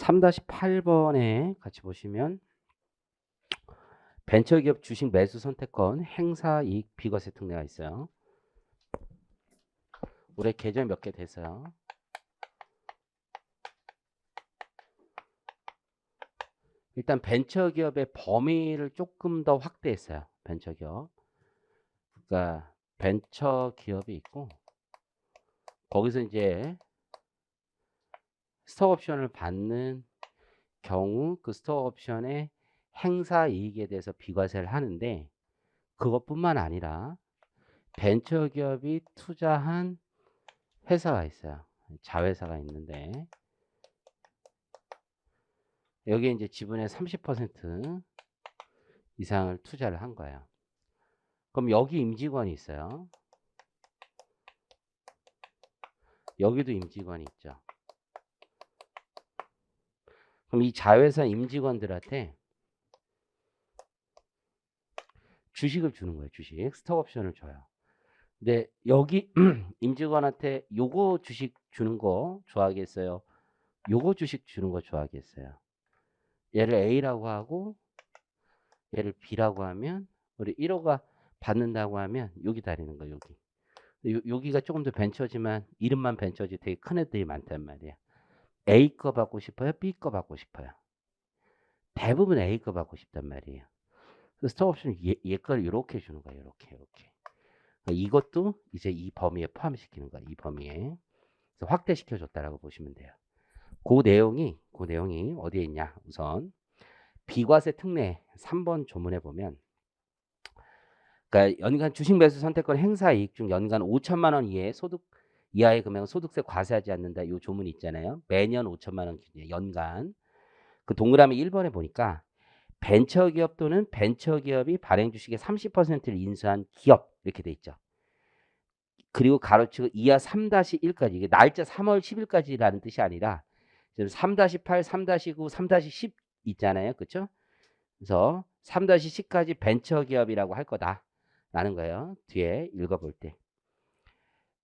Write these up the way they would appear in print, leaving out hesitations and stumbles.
3-8번에 같이 보시면 벤처기업 주식 매수 선택권 행사이익 비과세 특례가 있어요. 올해 개정 몇 개 됐어요. 일단 벤처기업의 범위를 조금 더 확대했어요. 벤처기업. 그러니까 벤처기업이 있고 거기서 이제 스톡옵션을 받는 경우 그 스톡옵션의 행사이익에 대해서 비과세를 하는데 그것뿐만 아니라 벤처기업이 투자한 회사가 있어요. 자회사가 있는데 여기에 이제 지분의 30% 이상을 투자를 한 거예요. 그럼 여기 임직원이 있어요. 여기도 임직원이 있죠. 그럼 이 자회사 임직원들한테 주식을 주는 거예요. 주식. 스톡옵션을 줘요. 근데 여기 임직원한테 요거 주식 주는 거 좋아하겠어요? 요거 주식 주는 거 좋아하겠어요? 얘를 A라고 하고 얘를 B라고 하면 우리 1호가 받는다고 하면 여기 다니는 거예요. 여기. 여기가 조금 더 벤처지만 이름만 벤처지 되게 큰 애들이 많단 말이에요. A 거 받고 싶어요? B 거 받고 싶어요? 대부분 A 거 받고 싶단 말이에요. 스톡옵션 얘 거를 이렇게 주는 거예요. 이렇게. 이것도 이제 이 범위에 포함시키는 거예요. 이 범위에. 그래서 확대시켜 줬다라고 보시면 돼요. 그 내용이 어디에 있냐? 우선 비과세 특례 3번 조문에 보면 그러니까 연간 주식 매수 선택권 행사 이익 중 연간 5천만 원 이하의 소득 이하의 금액은 소득세 과세하지 않는다. 요 조문 있잖아요. 매년 5천만 원 기준 연간. 그 동그라미 1번에 보니까 벤처기업 또는 벤처기업이 발행 주식의 30%를 인수한 기업 이렇게 돼 있죠. 그리고 가로치고 이하 3-1까지 이게 날짜 3월 10일까지라는 뜻이 아니라 지금 3-8, 3-9, 3-10 있잖아요. 그렇죠? 그래서 3-10까지 벤처기업이라고 할 거다라는 거예요. 뒤에 읽어볼 때.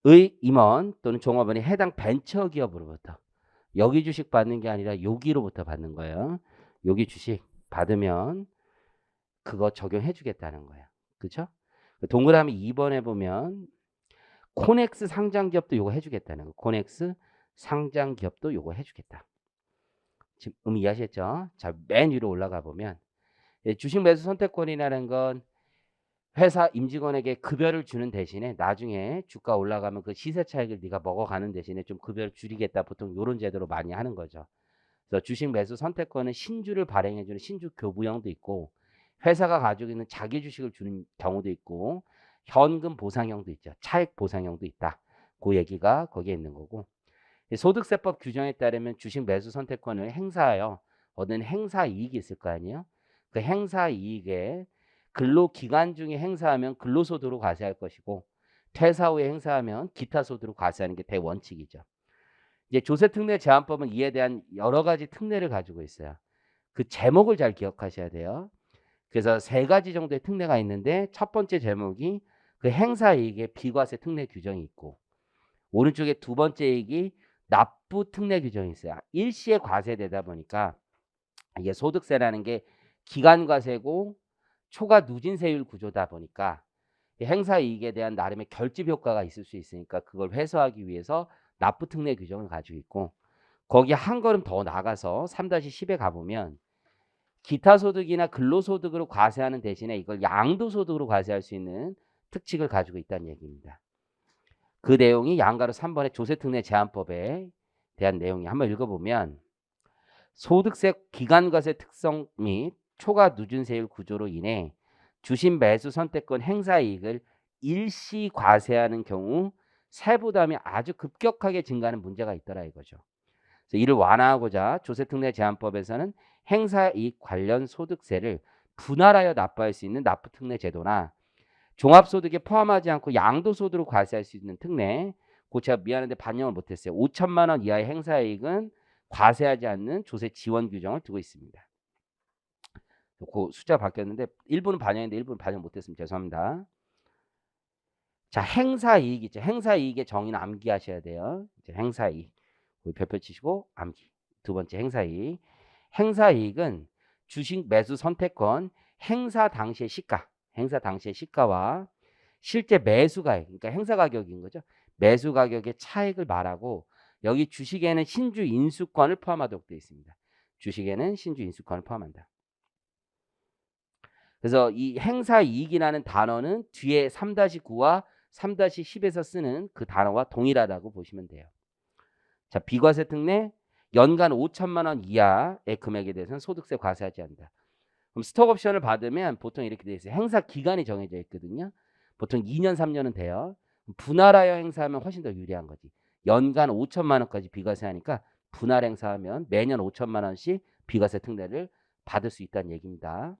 의 임원 또는 종업원이 해당 벤처기업으로부터 여기 주식 받는 게 아니라 여기로부터 받는 거예요. 여기 주식 받으면 그거 적용해 주겠다는 거예요. 그렇죠? 동그라미 2번에 보면 코넥스 상장기업도 요거 해주겠다는 거. 코넥스 상장기업도 요거 해주겠다. 지금 이해하셨죠? 자, 맨 위로 올라가 보면 주식 매수 선택권이라는 건 회사 임직원에게 급여를 주는 대신에 나중에 주가 올라가면 그 시세 차익을 네가 먹어가는 대신에 좀 급여를 줄이겠다. 보통 이런 제도로 많이 하는 거죠. 그래서 주식 매수 선택권은 신주를 발행해주는 신주 교부형도 있고 회사가 가지고 있는 자기 주식을 주는 경우도 있고 현금 보상형도 있죠. 차익 보상형도 있다. 그 얘기가 거기에 있는 거고 소득세법 규정에 따르면 주식 매수 선택권을 행사하여 얻은 행사 이익이 있을 거 아니에요. 그 행사 이익에 근로기간 중에 행사하면 근로소득으로 과세할 것이고 퇴사 후에 행사하면 기타 소득으로 과세하는 게 대원칙이죠. 이제 조세특례 제한법은 이에 대한 여러 가지 특례를 가지고 있어요. 그 제목을 잘 기억하셔야 돼요. 그래서 3가지 정도의 특례가 있는데 첫 번째 제목이 그 행사이익의 비과세 특례 규정이 있고 오른쪽에 두 번째 이익이 납부 특례 규정이 있어요. 일시에 과세되다 보니까 이게 소득세라는 게 기간과세고 초과 누진세율 구조다 보니까 행사이익에 대한 나름의 결집 효과가 있을 수 있으니까 그걸 회수하기 위해서 납부 특례 규정을 가지고 있고 거기 한 걸음 더 나가서 3-10에 가보면 기타 소득이나 근로소득으로 과세하는 대신에 이걸 양도소득으로 과세할 수 있는 특칙을 가지고 있다는 얘기입니다. 그 내용이 양가로 3번의 조세특례 제한법에 대한 내용이 한번 읽어보면 소득세 기간과세 특성 및 초과 누진세율 구조로 인해 주식 매수 선택권 행사이익을 일시 과세하는 경우 세부담이 아주 급격하게 증가하는 문제가 있더라 이거죠. 그래서 이를 완화하고자 조세특례 제한법에서는 행사이익 관련 소득세를 분할하여 납부할 수 있는 납부특례 제도나 종합소득에 포함하지 않고 양도소득으로 과세할 수 있는 특례, 그 제가 미안한데 반영을 못했어요. 5천만 원 이하의 행사이익은 과세하지 않는 조세 지원 규정을 두고 있습니다. 그 숫자 바뀌었는데 일부는 반영인데 일부는 반영 못했습니다. 죄송합니다. 자, 행사이익 있죠. 행사이익의 정의는 암기하셔야 돼요. 이제 행사이익 별표 치시고 암기. 두 번째 행사이익. 행사이익은 주식 매수 선택권 행사 당시의 시가와 실제 매수가액, 그러니까 행사 가격인 거죠. 매수 가격의 차액을 말하고 여기 주식에는 신주 인수권을 포함하도록 되어 있습니다. 주식에는 신주 인수권을 포함한다. 그래서 이 행사이익이라는 단어는 뒤에 3-9와 3-10에서 쓰는 그 단어와 동일하다고 보시면 돼요. 자, 비과세 특례 연간 5천만 원 이하의 금액에 대해서는 소득세 과세하지 않는다. 그럼 스톡 옵션을 받으면 보통 이렇게 돼 있어요. 행사 기간이 정해져 있거든요. 보통 2년, 3년은 돼요. 분할하여 행사하면 훨씬 더 유리한 거지. 연간 5천만 원까지 비과세하니까 분할 행사하면 매년 5천만 원씩 비과세 특례를 받을 수 있다는 얘기입니다.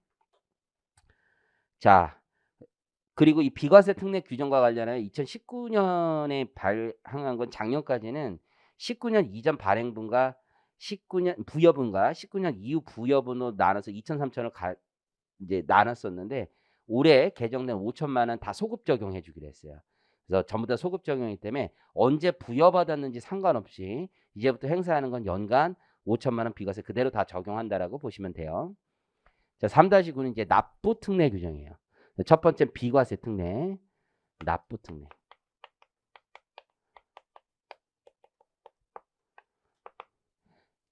자, 그리고 이 비과세 특례 규정과 관련하여 2019년에 발행한 건 작년까지는 19년 이전 발행분과 19년 부여분과 19년 이후 부여분으로 나눠서 2천, 3천을 이제 나눴었는데 올해 개정된 5천만 원 다 소급 적용해 주기로 했어요. 그래서 전부 다 소급 적용이기 때문에 언제 부여받았는지 상관없이 이제부터 행사하는 건 연간 5천만 원 비과세 그대로 다 적용한다라고 보시면 돼요. 자, 3-9는 이제 납부 특례 규정이에요. 첫 번째 비과세 특례, 납부 특례.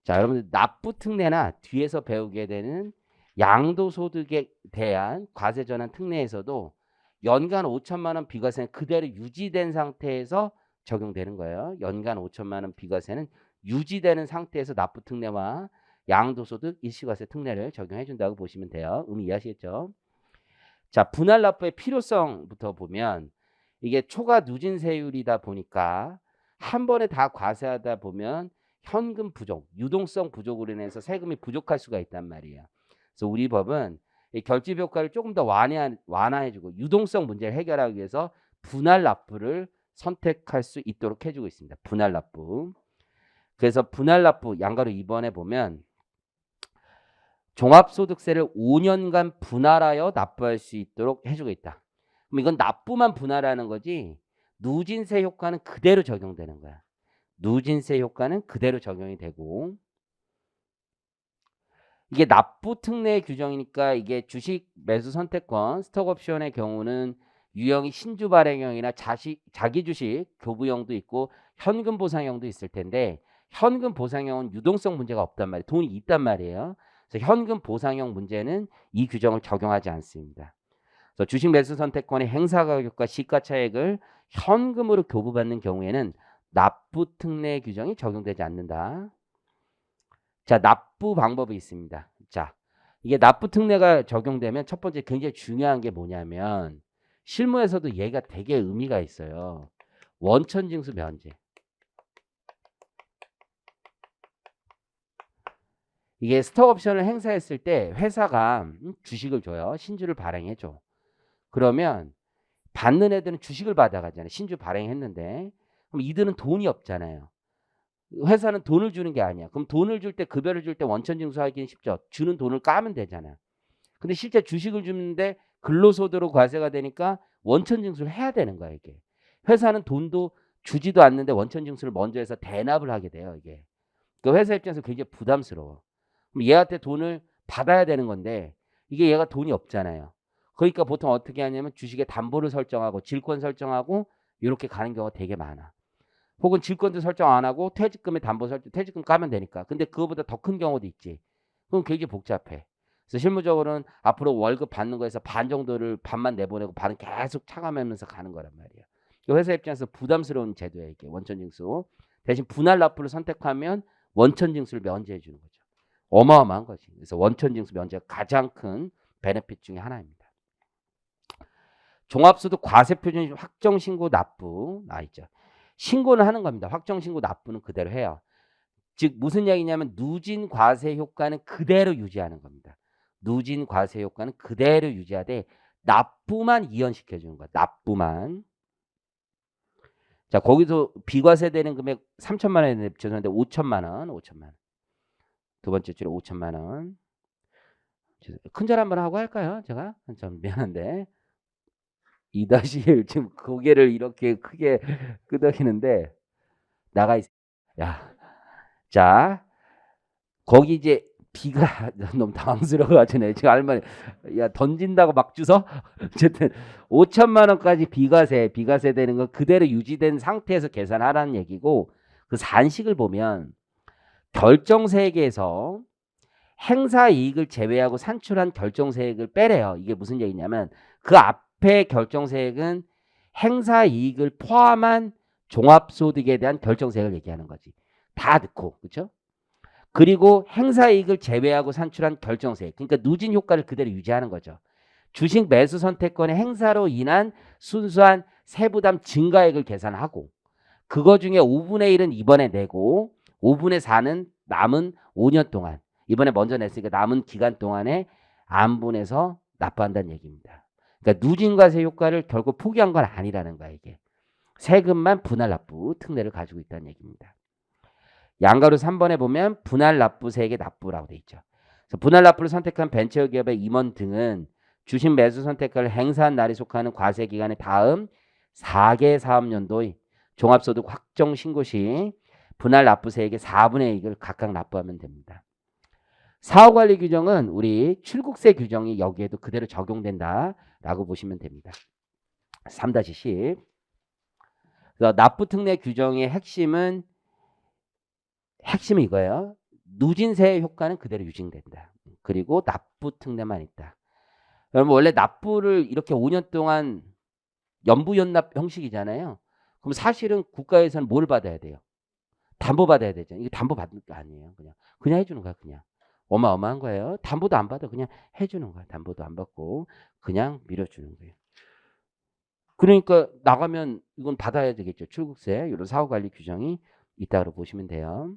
자, 여러분들 납부 특례나 뒤에서 배우게 되는 양도소득에 대한 과세 전환 특례에서도 연간 5천만 원 비과세는 그대로 유지된 상태에서 적용되는 거예요. 연간 5천만 원 비과세는 유지되는 상태에서 납부 특례와 양도소득 일시과세 특례를 적용해 준다고 보시면 돼요. 의미 이해하시겠죠? 자, 분할 납부의 필요성부터 보면 이게 초과 누진세율이다 보니까 한 번에 다 과세하다 보면 현금 부족, 유동성 부족으로 인해서 세금이 부족할 수가 있단 말이에요. 그래서 우리 법은 이 결집 효과를 조금 더 완화해주고 유동성 문제를 해결하기 위해서 분할 납부를 선택할 수 있도록 해주고 있습니다. 분할 납부. 그래서 분할 납부 양가로 2번에 보면 종합소득세를 5년간 분할하여 납부할 수 있도록 해주고 있다. 그럼 이건 납부만 분할하는 거지 누진세 효과는 그대로 적용되는 거야. 누진세 효과는 그대로 적용이 되고 이게 납부 특례 규정이니까 이게 주식 매수 선택권 스톡옵션의 경우는 유형이 신주 발행형이나 자기 주식 교부형도 있고 현금 보상형도 있을 텐데 현금 보상형은 유동성 문제가 없단 말이에요. 돈이 있단 말이에요. 그래서 현금 보상형 문제는 이 규정을 적용하지 않습니다. 그래서 주식 매수 선택권의 행사 가격과 시가 차액을 현금으로 교부받는 경우에는 납부 특례 규정이 적용되지 않는다. 자, 납부 방법이 있습니다. 자, 이게 납부 특례가 적용되면 첫 번째 굉장히 중요한 게 뭐냐면 실무에서도 얘가 되게 의미가 있어요. 원천징수 면제. 이게 스톡옵션을 행사했을 때 회사가 주식을 줘요. 신주를 발행해 줘. 그러면 받는 애들은 주식을 받아가잖아요. 신주 발행했는데 그럼 이들은 돈이 없잖아요. 회사는 돈을 주는 게 아니야. 그럼 돈을 줄 때 급여를 줄 때 원천징수하기는 쉽죠. 주는 돈을 까면 되잖아요. 근데 실제 주식을 주는데 근로소득으로 과세가 되니까 원천징수를 해야 되는 거야 이게. 회사는 돈도 주지도 않는데 원천징수를 먼저 해서 대납을 하게 돼요 이게. 그 회사 입장에서 굉장히 부담스러워. 그럼 얘한테 돈을 받아야 되는 건데 이게 얘가 돈이 없잖아요. 그러니까 보통 어떻게 하냐면 주식에 담보를 설정하고 질권 설정하고 이렇게 가는 경우가 되게 많아. 혹은 질권도 설정 안 하고 퇴직금에 담보 설정, 퇴직금 까면 되니까. 근데 그거보다 더 큰 경우도 있지. 그럼 굉장히 복잡해. 그래서 실무적으로는 앞으로 월급 받는 거에서 반 정도를 반만 내보내고 반은 계속 차감하면서 가는 거란 말이야. 회사 입장에서 부담스러운 제도야 이게 원천징수. 대신 분할 납부를 선택하면 원천징수를 면제해 주는 거죠. 어마어마한 거지. 그래서 원천징수 면제가 가장 큰 베네핏 중에 하나입니다. 종합소득 과세표준 확정신고 납부 있죠. 신고는 하는 겁니다. 확정신고 납부는 그대로 해요. 즉 무슨 얘기냐면 누진 과세 효과는 그대로 유지하는 겁니다. 누진 과세 효과는 그대로 유지하되 납부만 이연시켜 주는 거야. 납부만. 자, 거기서 비과세 되는 금액 3천만 원에 죄송한데 5천만 원, 5천만 원. 두 번째 줄에 5천만 원. 큰절 한번 하고 할까요? 제가 좀 미안한데 2-1 지금 고개를 이렇게 크게 끄덕이는데 나가 있. 야, 자 거기 이제 비가 너무 당황스러워하시네. 지금 할머니 야 던진다고 막 주서 어쨌든 5천만 원까지 비과세 되는 건 그대로 유지된 상태에서 계산하라는 얘기고 그 산식을 보면 결정세액에서 행사 이익을 제외하고 산출한 결정세액을 빼래요. 이게 무슨 얘기냐면 그 앞에 결정세액은 행사 이익을 포함한 종합소득에 대한 결정세액을 얘기하는 거지. 다 넣고 그렇죠? 그리고 행사 이익을 제외하고 산출한 결정세액. 그러니까 누진 효과를 그대로 유지하는 거죠. 주식 매수 선택권의 행사로 인한 순수한 세부담 증가액을 계산하고 그거 중에 5분의 1은 이번에 내고 5분의 4는 남은 5년 동안 이번에 먼저 냈으니까 남은 기간 동안에 안분해서 납부한다는 얘기입니다. 그러니까 누진과세 효과를 결국 포기한 건 아니라는 거야 이게. 세금만 분할 납부 특례를 가지고 있다는 얘기입니다. 양가로 3번에 보면 분할 납부세액의 납부라고 돼 있죠. 그래서 분할 납부를 선택한 벤처기업의 임원 등은 주식 매수 선택권을 행사한 날이 속하는 과세기간의 다음 4개 사업년도의 종합소득 확정 신고 시 분할 납부세액의 4분의 1을 각각 납부하면 됩니다. 사후관리 규정은 우리 출국세 규정이 여기에도 그대로 적용된다라고 보시면 됩니다. 3-10 그래서 납부특례 규정의 핵심은 이거예요. 누진세 효과는 그대로 유지된다. 그리고 납부특례만 있다. 여러분 원래 납부를 이렇게 5년 동안 연부연납 형식이잖아요. 그럼 사실은 국가에서는 뭘 받아야 돼요? 담보 받아야 되잖아요. 이게 담보 받는 게 아니에요. 그냥 해주는 거야. 그냥 어마어마한 거예요. 담보도 안 받아. 그냥 해주는 거야. 담보도 안 받고 그냥 밀어주는 거예요. 그러니까 나가면 이건 받아야 되겠죠. 출국세 이런 사후관리 규정이 있다고 보시면 돼요.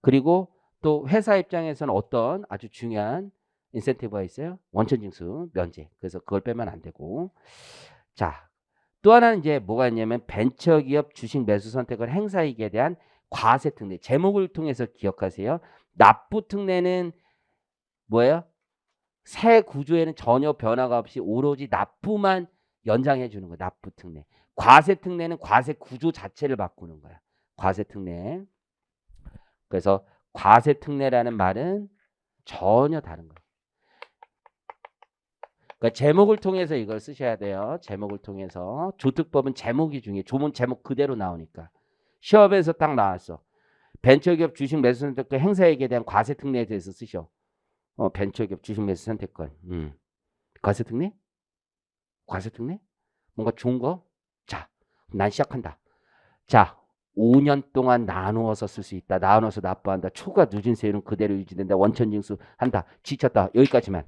그리고 또 회사 입장에서는 어떤 아주 중요한 인센티브가 있어요. 원천징수 면제. 그래서 그걸 빼면 안 되고. 자, 또 하나는 이제 뭐가 있냐면 벤처기업 주식 매수 선택을 행사이익에 대한 과세특례. 제목을 통해서 기억하세요. 납부특례는 뭐예요? 세 구조에는 전혀 변화가 없이 오로지 납부만 연장해 주는 거예요. 납부특례. 과세특례는 과세 구조 자체를 바꾸는 거야. 과세특례. 그래서 과세특례라는 말은 전혀 다른 거예요. 그러니까 제목을 통해서 이걸 쓰셔야 돼요. 제목을 통해서. 조특법은 제목이 중요해요. 조문 제목 그대로 나오니까. 시험에서 딱 나왔어. 벤처기업 주식 매수 선택권 행사액에 대한 과세특례에 대해서 쓰셔. 벤처기업 주식 매수 선택권. 과세특례? 과세특례? 뭔가 좋은 거? 자, 난 시작한다. 자, 5년 동안 나누어서 쓸 수 있다. 나누어서 납부한다. 초과 누진세율은 그대로 유지된다. 원천징수 한다. 지쳤다. 여기까지만.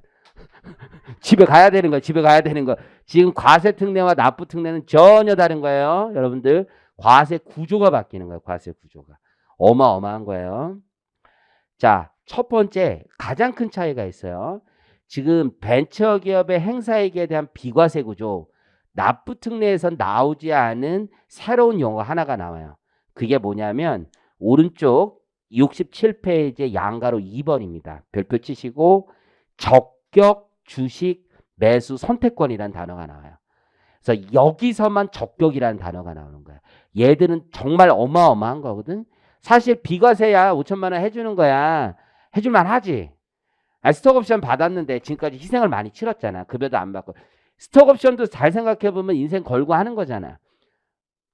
집에 가야 되는 거야. 집에 가야 되는 거. 지금 과세특례와 납부특례는 전혀 다른 거예요. 여러분들 과세 구조가 바뀌는 거예요. 과세 구조가. 어마어마한 거예요. 자, 첫 번째 가장 큰 차이가 있어요. 지금 벤처기업의 행사이익에 대한 비과세 구조. 납부특례에선 나오지 않은 새로운 용어 하나가 나와요. 그게 뭐냐면 오른쪽 67페이지 양가로 2번입니다. 별표 치시고 적격 주식 매수 선택권이라는 단어가 나와요. 그래서 여기서만 적격이라는 단어가 나오는 거야. 얘들은 정말 어마어마한 거거든. 사실 비과세야 5천만 원 해주는 거야. 해줄만 하지. 스톡옵션 받았는데 지금까지 희생을 많이 치렀잖아. 급여도 안 받고. 스톡옵션도 잘 생각해보면 인생 걸고 하는 거잖아.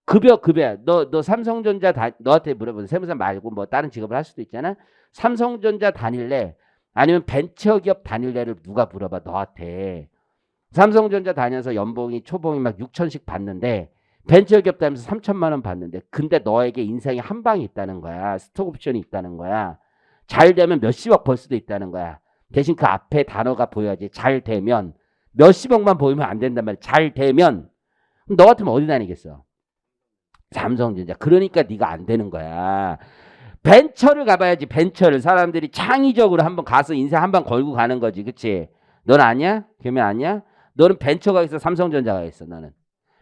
급여. 너 삼성전자 너한테 물어보는 세무사 말고 뭐 다른 직업을 할 수도 있잖아. 삼성전자 다닐래? 아니면 벤처기업 다닐래를 누가 물어봐 너한테. 삼성전자 다녀서 연봉이 초봉이 막 6천씩 받는데 벤처기업 다니면서 3천만 원 받는데 근데 너에게 인생에 한 방이 있다는 거야. 스톡옵션이 있다는 거야. 잘 되면 몇십억 벌 수도 있다는 거야. 대신 그 앞에 단어가 보여야지. 잘 되면. 몇십억만 보이면 안 된단 말이야. 잘 되면. 너 같으면 어디 다니겠어? 삼성전자. 그러니까 네가 안 되는 거야. 벤처를 가봐야지. 벤처를. 사람들이 창의적으로 한번 가서 인생 한 방 걸고 가는 거지. 그치? 넌 아니야? 걔면 아니야? 너는 벤처가 있어? 삼성전자가 있어? 너는.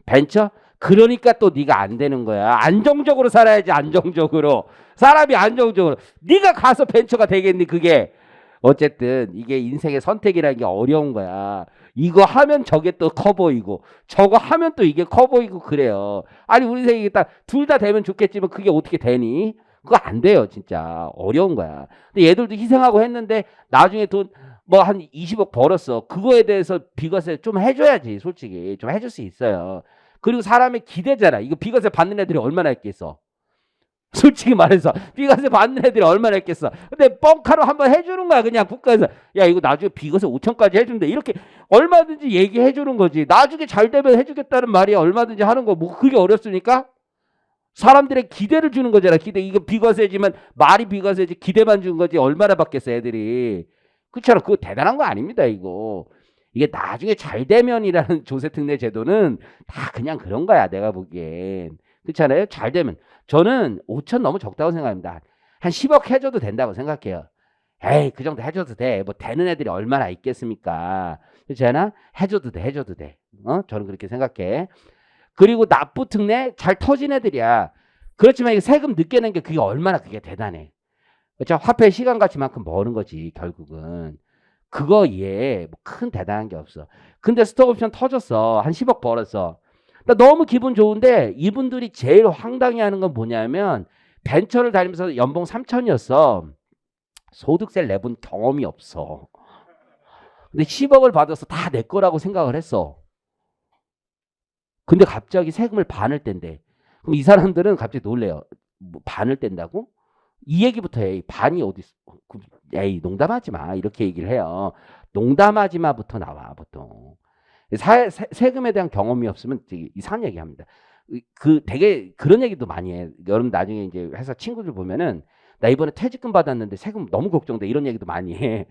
벤처? 그러니까 또 네가 안 되는 거야. 안정적으로 살아야지. 안정적으로. 사람이 안정적으로. 네가 가서 벤처가 되겠니? 그게. 어쨌든 이게 인생의 선택이라는 게 어려운 거야. 이거 하면 저게 또 커 보이고 저거 하면 또 이게 커 보이고 그래요. 아니 우리 인생이 딱 둘 다 되면 좋겠지만 그게 어떻게 되니? 그거 안 돼요, 진짜. 어려운 거야. 근데 얘들도 희생하고 했는데 나중에 돈 뭐 한 20억 벌었어. 그거에 대해서 비과세 좀 해줘야지, 솔직히. 좀 해줄 수 있어요. 그리고 사람의 기대잖아. 이거 비과세 받는 애들이 얼마나 있겠어. 솔직히 말해서 비과세 받는 애들이 얼마나 있겠어. 근데 뻥카로 한번 해주는 거야. 그냥 국가에서. 야, 이거 나중에 비과세 5천까지 해준대. 이렇게 얼마든지 얘기해 주는 거지. 나중에 잘 되면 해주겠다는 말이 얼마든지 하는 거. 뭐 그게 어렵습니까? 사람들의 기대를 주는 거잖아. 기대. 이거 비과세지만 말이 비과세지 기대만 준 거지. 얼마나 받겠어 애들이. 그렇잖아. 그거 대단한 거 아닙니다. 이거. 이게 나중에 잘 되면이라는 조세특례 제도는 다 그냥 그런 거야. 내가 보기엔. 그렇잖아요. 잘 되면. 저는 5천 너무 적다고 생각합니다. 한 10억 해줘도 된다고 생각해요. 에이, 그 정도 해줘도 돼. 뭐 되는 애들이 얼마나 있겠습니까? 그렇잖아. 해줘도 돼. 해줘도 돼. 저는 그렇게 생각해. 그리고 납부 특례 잘 터진 애들이야. 그렇지만 이게 세금 늦게 낸 게 그게 얼마나 그게 대단해. 그렇죠? 화폐 시간 가치만큼 버는 거지 결국은. 그거 얘 뭐 큰 대단한 게 없어. 근데 스톡옵션 터졌어. 한 10억 벌었어. 나 너무 기분 좋은데 이분들이 제일 황당해 하는 건 뭐냐면 벤처를 다니면서 연봉 3천이었어. 소득세를 내본 경험이 없어. 근데 10억을 받아서 다 내 거라고 생각을 했어. 근데 갑자기 세금을 반을 뗀대. 그럼 이 사람들은 갑자기 놀래요. 뭐 반을 뗀다고? 이 얘기부터 해. 반이 어디 있어? 에이, 농담하지 마. 이렇게 얘기를 해요. 농담하지 마부터 나와, 보통. 세금에 대한 경험이 없으면 되게 이상한 얘기 합니다. 그 되게 그런 얘기도 많이 해. 여러분 나중에 이제 회사 친구들 보면은 나 이번에 퇴직금 받았는데 세금 너무 걱정돼. 이런 얘기도 많이 해.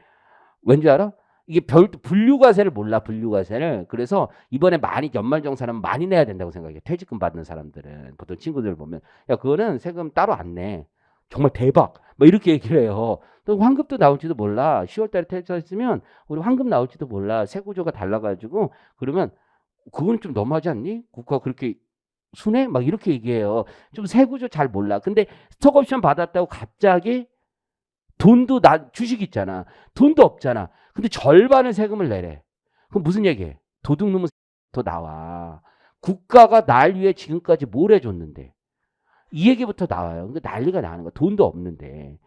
왠지 알아? 이게 분류과세를 몰라, 분류과세를. 그래서 이번에 많이 연말정산하면 많이 내야 된다고 생각해. 퇴직금 받는 사람들은. 보통 친구들 보면. 야, 그거는 세금 따로 안 내. 정말 대박. 뭐 이렇게 얘기를 해요. 또 환급도 나올지도 몰라. 10월 달에 퇴직했으면 우리 환급 나올지도 몰라. 세구조가 달라가지고. 그러면 그건 좀 너무하지 않니? 국가가 그렇게 순해? 막 이렇게 얘기해요. 좀 세구조 잘 몰라. 근데 스톡옵션 받았다고 갑자기 돈도 주식 있잖아. 돈도 없잖아. 근데 절반을 세금을 내래. 그럼 무슨 얘기해? 도둑 놈은 더 나와. 국가가 날 위해 지금까지 뭘 해줬는데. 이 얘기부터 나와요. 그러니까 난리가 나는 거야. 돈도 없는데.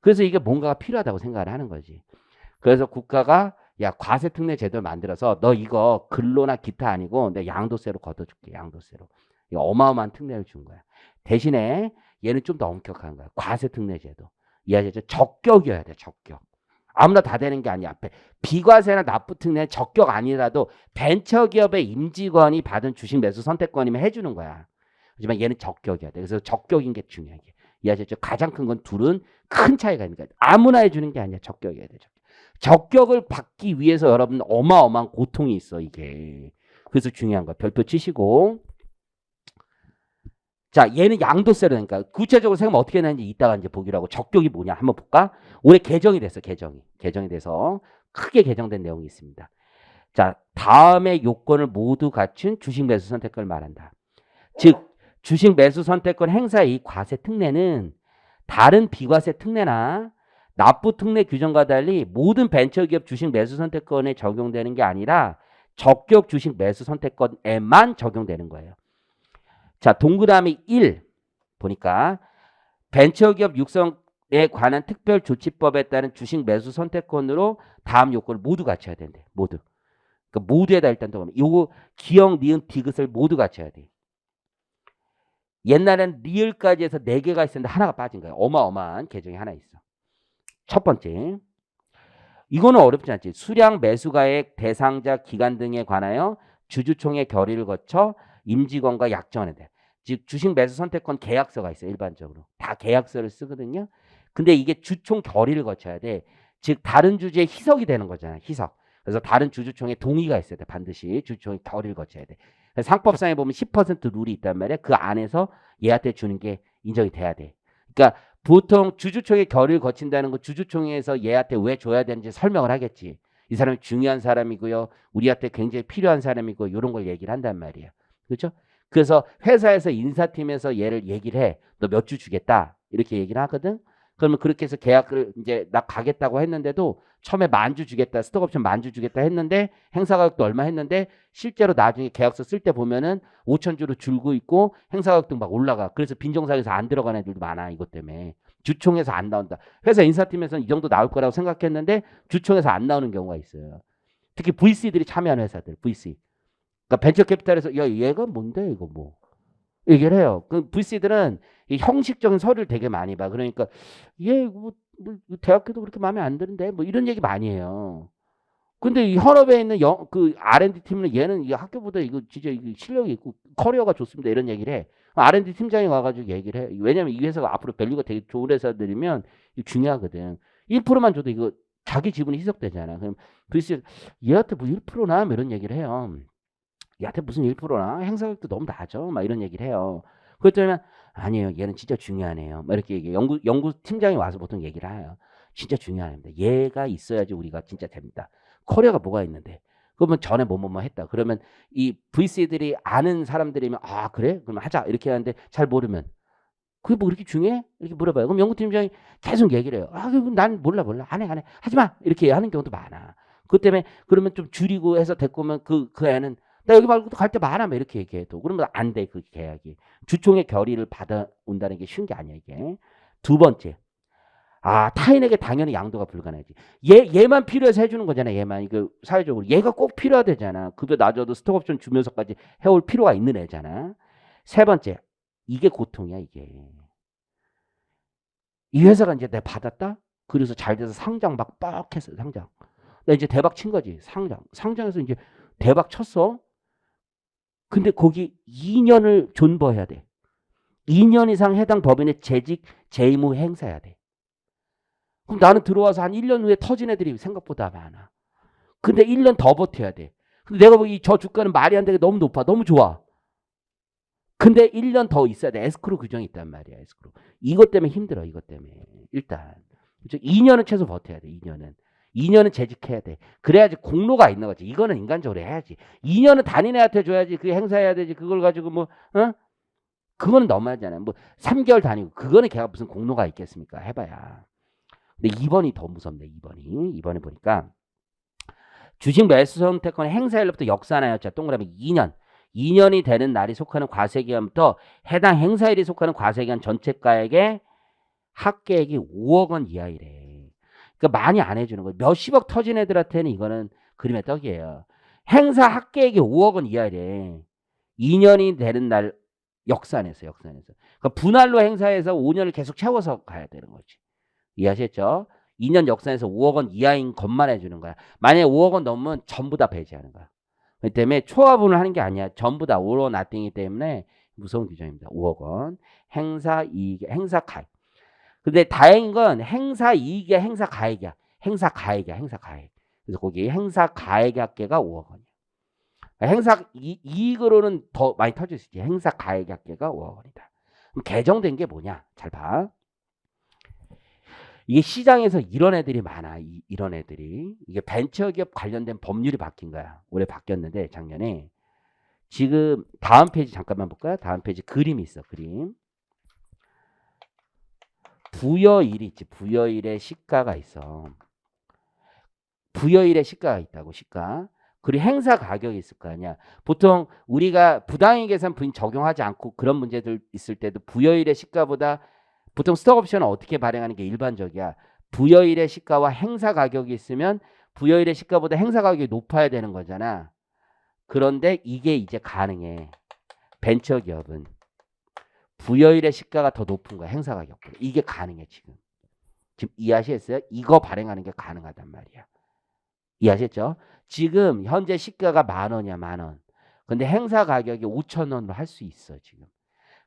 그래서 이게 뭔가가 필요하다고 생각을 하는 거지. 그래서 국가가 야, 과세특례 제도를 만들어서 너 이거 근로나 기타 아니고 내 양도세로 걷어줄게. 양도세로. 이거 어마어마한 특례를 준 거야. 대신에 얘는 좀 더 엄격한 거야. 과세특례 제도. 이해하셨죠? 적격이어야 돼. 적격. 아무나 다 되는 게 아니야. 앞에 비과세나 납부특례는 적격 아니라도 벤처기업의 임직원이 받은 주식 매수 선택권이면 해주는 거야. 하지만 얘는 적격이어야 돼. 그래서 적격인 게 중요해. 이해하셨죠? 가장 큰 건 둘은 큰 차이가 있는 거야. 아무나 해주는 게 아니야. 적격이어야 돼. 적격을 받기 위해서 여러분 어마어마한 고통이 있어 이게. 그래서 중요한 거야. 별표 치시고. 자, 얘는 양도세라니까. 구체적으로 세금 어떻게 내는지 이따가 이제 보기로 하고. 적격이 뭐냐 한번 볼까? 올해 개정이 됐어. 개정이 돼서 크게 개정된 내용이 있습니다. 자, 다음의 요건을 모두 갖춘 주식 매수 선택권을 말한다. 즉 주식 매수 선택권 행사의 이 과세 특례는 다른 비과세 특례나 납부 특례 규정과 달리 모든 벤처기업 주식 매수 선택권에 적용되는 게 아니라 적격 주식 매수 선택권에만 적용되는 거예요. 자, 동그라미 1 보니까 벤처기업 육성에 관한 특별조치법에 따른 주식 매수 선택권으로 다음 요건을 모두 갖춰야 된대. 모두. 그러니까 모두에다 일단 더 보면 요거 기역, 니은, 디귿을 모두 갖춰야 돼. 옛날엔 리을까지 해서 4개가 있었는데 하나가 빠진 거예요. 어마어마한 개정이 하나 있어. 첫 번째. 이거는 어렵지 않지. 수량 매수가액 대상자 기간 등에 관하여 주주총회 결의를 거쳐 임직원과 약정해야 돼. 즉 주식 매수 선택권 계약서가 있어요. 일반적으로. 다 계약서를 쓰거든요. 근데 이게 주총 결의를 거쳐야 돼. 즉 다른 주주의 희석이 되는 거잖아요. 희석. 그래서 다른 주주총회 동의가 있어야 돼. 반드시 주주총회 결의를 거쳐야 돼. 상법상에 보면 10% 룰이 있단 말이야. 그 안에서 얘한테 주는 게 인정이 돼야 돼. 그러니까 보통 주주총회 결의를 거친다는 거 주주총회에서 얘한테 왜 줘야 되는지 설명을 하겠지. 이 사람이 중요한 사람이고요. 우리한테 굉장히 필요한 사람이고 이런 걸 얘기를 한단 말이에요. 그렇죠? 그래서 회사에서 인사팀에서 얘를 얘기를 해. 너 몇 주 주겠다. 이렇게 얘기를 하거든. 그러면 그렇게 해서 계약을 이제 나 가겠다고 했는데도 처음에 10,000주 주겠다, 스톡옵션 10,000주 주겠다 했는데 행사 가격도 얼마 했는데 실제로 나중에 계약서 쓸 때 보면은 5,000주로 줄고 있고 행사 가격도 막 올라가. 그래서 빈정상에서 안 들어가는 애들도 많아. 이것 때문에. 주총에서 안 나온다. 회사 인사팀에서는 이 정도 나올 거라고 생각했는데 주총에서 안 나오는 경우가 있어요. 특히 VC들이 참여하는 회사들, VC. 그러니까 벤처 캐피탈에서 야, 얘가 뭔데 이거 뭐 얘기를 해요. 그 VC들은 이 형식적인 서류를 되게 많이 봐. 그러니까 얘 뭐 대학교도 그렇게 마음에 안 드는데 뭐 이런 얘기 많이 해요. 근데 이 현업에 있는 그 R&D 팀은 얘는 이 학교보다 이거 진짜 이거 실력이 있고 커리어가 좋습니다. 이런 얘기를 해. R&D 팀장이 와가지고 얘기를 해. 왜냐면 이 회사가 앞으로 밸류가 되게 좋은 회사들이면 이거 중요하거든. 1%만 줘도 이거 자기 지분이 희석되잖아. 그럼 VC 얘한테 뭐 1%나 이런 얘기를 해요. 얘한테 무슨 1%나 행사額도 너무 낮아. 막 이런 얘기를 해요. 그랬더니 아니에요. 얘는 진짜 중요하네요. 막 이렇게 얘기해. 연구 팀장이 와서 보통 얘기를 해요. 진짜 중요합니다. 얘가 있어야지 우리가 진짜 됩니다. 커리어가 뭐가 있는데. 그러면 전에 뭐뭐뭐 했다. 그러면 이 VC들이 아는 사람들이면 아 그래? 그럼 하자. 이렇게 하는데 잘 모르면 그게 뭐 그렇게 중요해? 이렇게 물어봐요. 그럼 연구팀장이 계속 얘기를 해요. 아, 난 몰라. 안 해. 하지 마. 이렇게 하는 경우도 많아. 그것 때문에 그러면 좀 줄이고 해서 데리고 오면 그 애는 나 여기 말고도 갈 때 많아. 이렇게 얘기해도. 그러면 안 돼. 그 계약이. 주총의 결의를 받아온다는 게 쉬운 게 아니야, 이게. 두 번째. 아, 타인에게 당연히 양도가 불가능하지. 얘만 필요해서 해주는 거잖아, 얘만. 이거 사회적으로. 얘가 꼭 필요하대잖아. 급여 낮아도 스톡옵션 주면서까지 해올 필요가 있는 애잖아. 세 번째. 이게 고통이야, 이게. 이 회사가 이제 내가 받았다? 그래서 잘 돼서 상장 막 빡 했어, 상장. 나 이제 대박 친 거지, 상장. 상장에서 이제 대박 쳤어. 근데 거기 2년을 존버해야 돼. 2년 이상 해당 법인의 재직, 재의무 행사해야 돼. 그럼 나는 들어와서 한 1년 후에 터진 애들이 생각보다 많아. 근데 1년 더 버텨야 돼. 근데 내가 보기 저 주가는 말이 안 되게 너무 높아. 너무 좋아. 근데 1년 더 있어야 돼. 에스크로 규정이 있단 말이야. 에스크로. 이것 때문에 힘들어. 이것 때문에. 일단. 2년은 최소 버텨야 돼. 2년은. 2년은 재직해야 돼. 그래야지 공로가 있는 거지. 이거는 인간적으로 해야지. 2년은 단인 애한테 줘야지. 그 행사해야 되지. 그걸 가지고 뭐 어? 그거는 너무하잖아요. 뭐 3개월 다니고 그거는 걔가 무슨 공로가 있겠습니까? 해봐야. 근데 2번이 더 무섭네. 2번이 보니까 주식 매수 선택권 행사일로부터 역사하였자 동그라미 2년. 2년이 되는 날이 속하는 과세기간부터 해당 행사일이 속하는 과세기간 전체가액의 합계액이 5억 원 이하이래. 그러니까 많이 안 해주는 거예요. 몇십억 터진 애들한테는 이거는 그림의 떡이에요. 행사 합계액이 5억 원 이하이래. 2년이 되는 날 역산해서. 그러니까 분할로 행사해서 5년을 계속 채워서 가야 되는 거지. 이해하셨죠? 2년 역산해서 5억 원 이하인 것만 해주는 거야. 만약에 5억 원 넘으면 전부 다 배제하는 거야. 그렇기 때문에 초합분을 하는 게 아니야. 전부 다 all or nothing이기 때문에 무서운 규정입니다. 5억 원. 행사 이익, 행사 가액. 근데 다행인 건 행사 이익이야, 행사 가액이야. 행사 가액. 그래서 거기 행사 가액의 합계가 5억 원이야. 행사 이익으로는 더 많이 터질 수 있지. 행사 가액의 합계가 5억 원이다. 그럼 개정된 게 뭐냐? 잘 봐. 이게 시장에서 이런 애들이 많아. 이런 애들이. 이게 벤처기업 관련된 법률이 바뀐 거야. 올해 바뀌었는데 작년에. 지금 다음 페이지 잠깐만 볼까요? 다음 페이지 그림이 있어. 그림. 부여일이 있지. 부여일의 시가가 있어. 부여일의 시가가 있다고. 시가. 그리고 행사 가격이 있을 거 아니야. 보통 우리가 부당이익 계산 부인 적용하지 않고 그런 문제들 있을 때도 부여일의 시가보다 보통 스톡옵션은 어떻게 발행하는 게 일반적이야. 부여일의 시가와 행사 가격이 있으면 부여일의 시가보다 행사 가격이 높아야 되는 거잖아. 그런데 이게 이제 가능해. 벤처기업은 부여일의 시가가 더 높은 거야. 행사 가격보다. 이게 가능해 지금. 지금 이해하시겠어요? 이거 발행하는 게 가능하단 말이야. 이해하셨죠? 지금 현재 시가가 10,000원이야. 10,000원. 근데 행사 가격이 5,000원으로 할 수 있어 지금.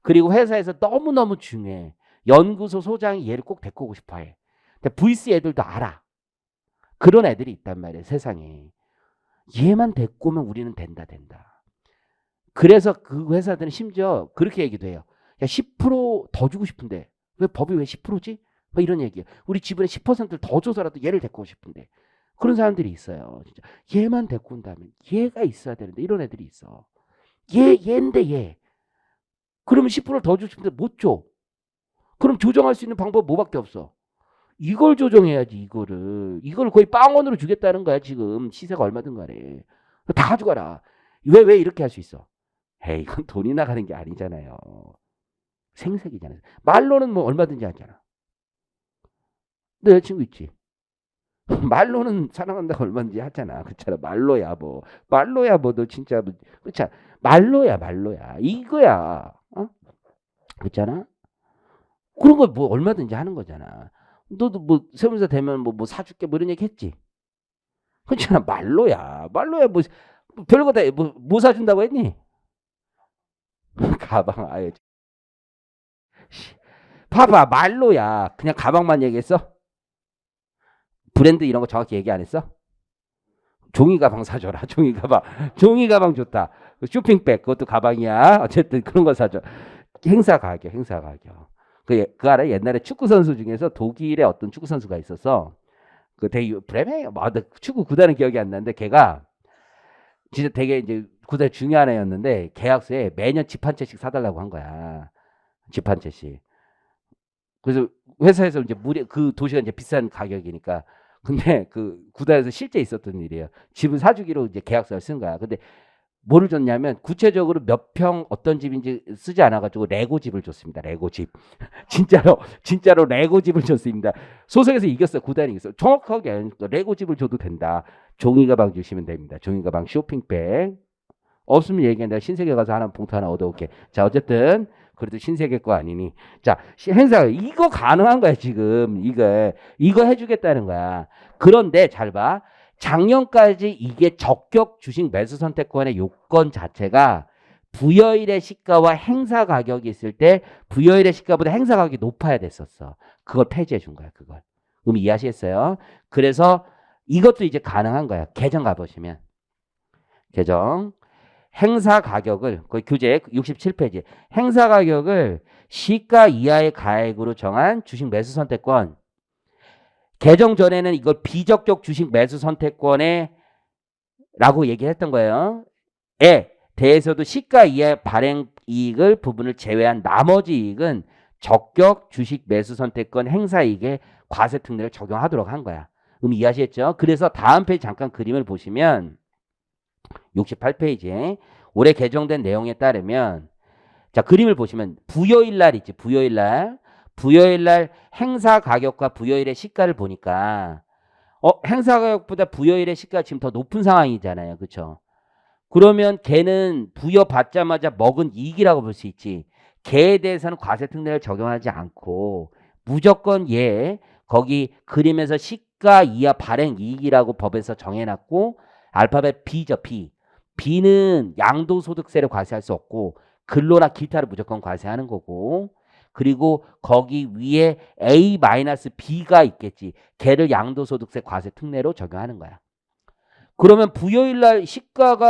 그리고 회사에서 너무너무 중요해. 연구소 소장이 얘를 꼭 데리고 오고 싶어 해. 근데 VC 애들도 알아. 그런 애들이 있단 말이야. 세상에. 얘만 데리고 오면 우리는 된다. 그래서 그 회사들은 심지어 그렇게 얘기도 해요. 야, 10%더 주고 싶은데 왜 법이 왜 10%지? 뭐 이런 얘기야. 우리 지분의 10%를 더 줘서라도 얘를 데리고 오고 싶은데. 그런 사람들이 있어요. 진짜. 얘만 데리고 온다면 얘가 있어야 되는데 이런 애들이 있어. 얘인데 얘. 그러면 10%를 더 주고 싶은데 못 줘. 그럼 조정할 수 있는 방법 뭐밖에 없어. 이걸 조정해야지 이걸 거의 빵원으로 주겠다는 거야 지금 시세가 얼마든 간에 다 가져가라. 왜 이렇게 할 수 있어? 에이 이건 돈이 나가는 게 아니잖아요. 생색이잖아요. 말로는 뭐 얼마든지 하잖아. 내 여자친구 있지. 말로는 사랑한다고 얼마든지 하잖아. 그렇잖아. 말로야 뭐 너 진짜 뭐 그렇잖아. 말로야 이거야. 어? 그렇잖아. 그런 걸 뭐 얼마든지 하는 거잖아. 너도 뭐 세무사 되면 뭐 사줄게 뭐 이런 얘기 했지. 그렇잖아. 말로야 뭐 별거 다 뭐 사준다고 했니? 가방 아예 봐봐 말로야 그냥 가방만 얘기했어? 브랜드 이런 거 정확히 얘기 안 했어? 종이 가방 사줘라. 종이 가방 좋다. 쇼핑백 그것도 가방이야. 어쨌든 그런 거 사줘. 행사 가격. 그 알아? 옛날에 축구 선수 중에서 독일의 어떤 축구 선수가 있었어. 그 되게 브레멘 축구 구단은 기억이 안 나는데 걔가 진짜 되게 이제 구단 중요한 애였는데 계약서에 매년 집 한 채씩 사달라고 한 거야. 집 한 채씩. 그래서 회사에서 이제 그 도시가 이제 비싼 가격이니까 근데 그 구단에서 실제 있었던 일이에요. 집을 사주기로 이제 계약서를 쓴 거야. 근데 뭐를 줬냐면 구체적으로 몇 평 어떤 집인지 쓰지 않아가지고 레고 집을 줬습니다. 레고 집. 진짜로 레고 집을 줬습니다. 소속에서 이겼어. 구단이 이겼어. 정확하게 레고 집을 줘도 된다. 종이 가방 주시면 됩니다. 종이 가방 쇼핑백. 없으면 얘기해. 내가 신세계 가서 하나 봉투 하나 얻어올게. 자 어쨌든 그래도 신세계 거 아니니. 자 행사 이거 가능한 거야 지금. 이거 해주겠다는 거야. 그런데 잘 봐. 작년까지 이게 적격 주식 매수 선택권의 요건 자체가 부여일의 시가와 행사 가격이 있을 때 부여일의 시가보다 행사 가격이 높아야 됐었어. 그걸 폐지해 준 거야. 그걸. 그럼 이해하시겠어요? 그래서 이것도 이제 가능한 거야. 계정 가보시면. 계정. 행사 가격을 거의 교재 67페이지. 행사 가격을 시가 이하의 가액으로 정한 주식 매수 선택권. 개정 전에는 이걸 비적격 주식 매수 선택권에 라고 얘기했던 거예요. 에 대해서도 시가 이하의 발행 이익을 부분을 제외한 나머지 이익은 적격 주식 매수 선택권 행사 이익에 과세 특례를 적용하도록 한 거야. 이해하시겠죠? 그래서 다음 페이지 잠깐 그림을 보시면 68페이지에 올해 개정된 내용에 따르면 자 그림을 보시면 부여일 날 있지. 부여일 날 행사 가격과 부여일의 시가를 보니까 행사 가격보다 부여일의 시가가 지금 더 높은 상황이잖아요. 그렇죠? 그러면 걔는 부여받자마자 먹은 이익이라고 볼 수 있지. 걔에 대해서는 과세 특례를 적용하지 않고 무조건 거기 그림에서 시가 이하 발행 이익이라고 법에서 정해놨고 알파벳 B죠. B는 양도소득세를 과세할 수 없고 근로나 기타를 무조건 과세하는 거고 그리고 거기 위에 A-B가 있겠지. 걔를 양도소득세 과세 특례로 적용하는 거야. 그러면 부여일의 시가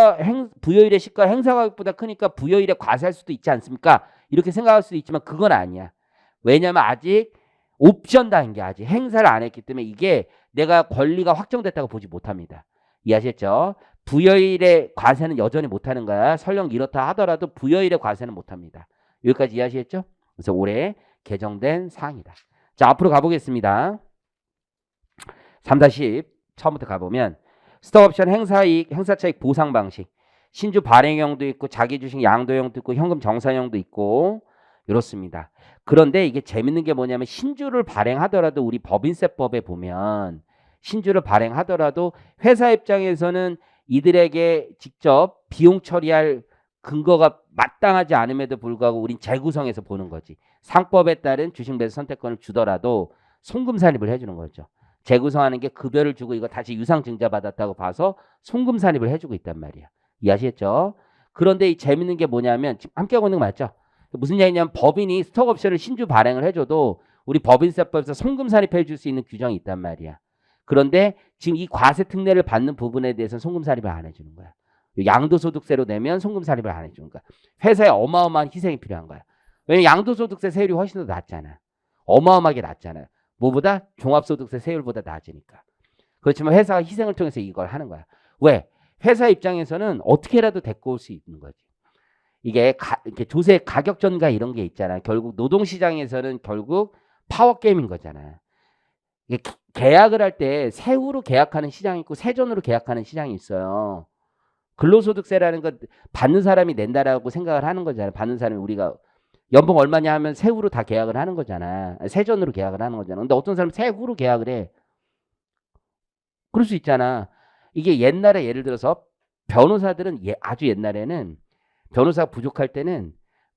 행사가격보다 크니까 부여일에 과세할 수도 있지 않습니까? 이렇게 생각할 수도 있지만 그건 아니야. 왜냐면 아직 옵션당인 게 아직 행사를 안 했기 때문에 이게 내가 권리가 확정됐다고 보지 못합니다. 이해하셨죠? 부여일의 과세는 여전히 못하는 거야. 설령 이렇다 하더라도 부여일의 과세는 못합니다. 여기까지 이해하시겠죠? 그래서 올해 개정된 사항이다. 자 앞으로 가보겠습니다. 3-10 처음부터 가보면 스톡옵션 행사이익, 행사차익 보상 방식 신주 발행형도 있고 자기주식 양도형도 있고 현금 정산형도 있고 이렇습니다. 그런데 이게 재밌는 게 뭐냐면 신주를 발행하더라도 우리 법인세법에 보면 신주를 발행하더라도 회사 입장에서는 이들에게 직접 비용 처리할 근거가 마땅하지 않음에도 불구하고 우린 재구성해서 보는 거지. 상법에 따른 주식 매수 선택권을 주더라도 송금 산입을 해주는 거죠. 재구성하는 게 급여를 주고 이거 다시 유상증자 받았다고 봐서 송금 산입을 해주고 있단 말이야. 이해하시겠죠? 그런데 이 재밌는 게 뭐냐면 지금 함께 하고 있는 거 맞죠? 무슨 얘기냐면 법인이 스톡옵션을 신주 발행을 해줘도 우리 법인세법에서 송금 산입해 줄 수 있는 규정이 있단 말이야. 그런데 지금 이 과세 특례를 받는 부분에 대해서는 송금 산입을 안 해주는 거야. 양도소득세로 내면 송금 산입을 안 해주는 거야. 회사에 어마어마한 희생이 필요한 거야. 왜냐면 양도소득세 세율이 훨씬 더 낮잖아. 어마어마하게 낮잖아. 뭐보다? 종합소득세 세율보다 낮으니까. 그렇지만 회사가 희생을 통해서 이걸 하는 거야. 왜? 회사 입장에서는 어떻게라도 데리고 올 수 있는 거지. 이게 이렇게 조세 가격 전가 이런 게 있잖아. 결국 노동시장에서는 결국 파워게임인 거잖아. 이게 계약을 할 때 세후로 계약하는 시장이 있고 세전으로 계약하는 시장이 있어요. 근로소득세라는 건 받는 사람이 낸다라고 생각을 하는 거잖아요. 받는 사람이 우리가 연봉 얼마냐 하면 세후로 다 계약을 하는 거잖아. 세전으로 계약을 하는 거잖아. 근데 어떤 사람은 세후로 계약을 해. 그럴 수 있잖아. 이게 옛날에 예를 들어서 변호사들은 아주 옛날에는 변호사가 부족할 때는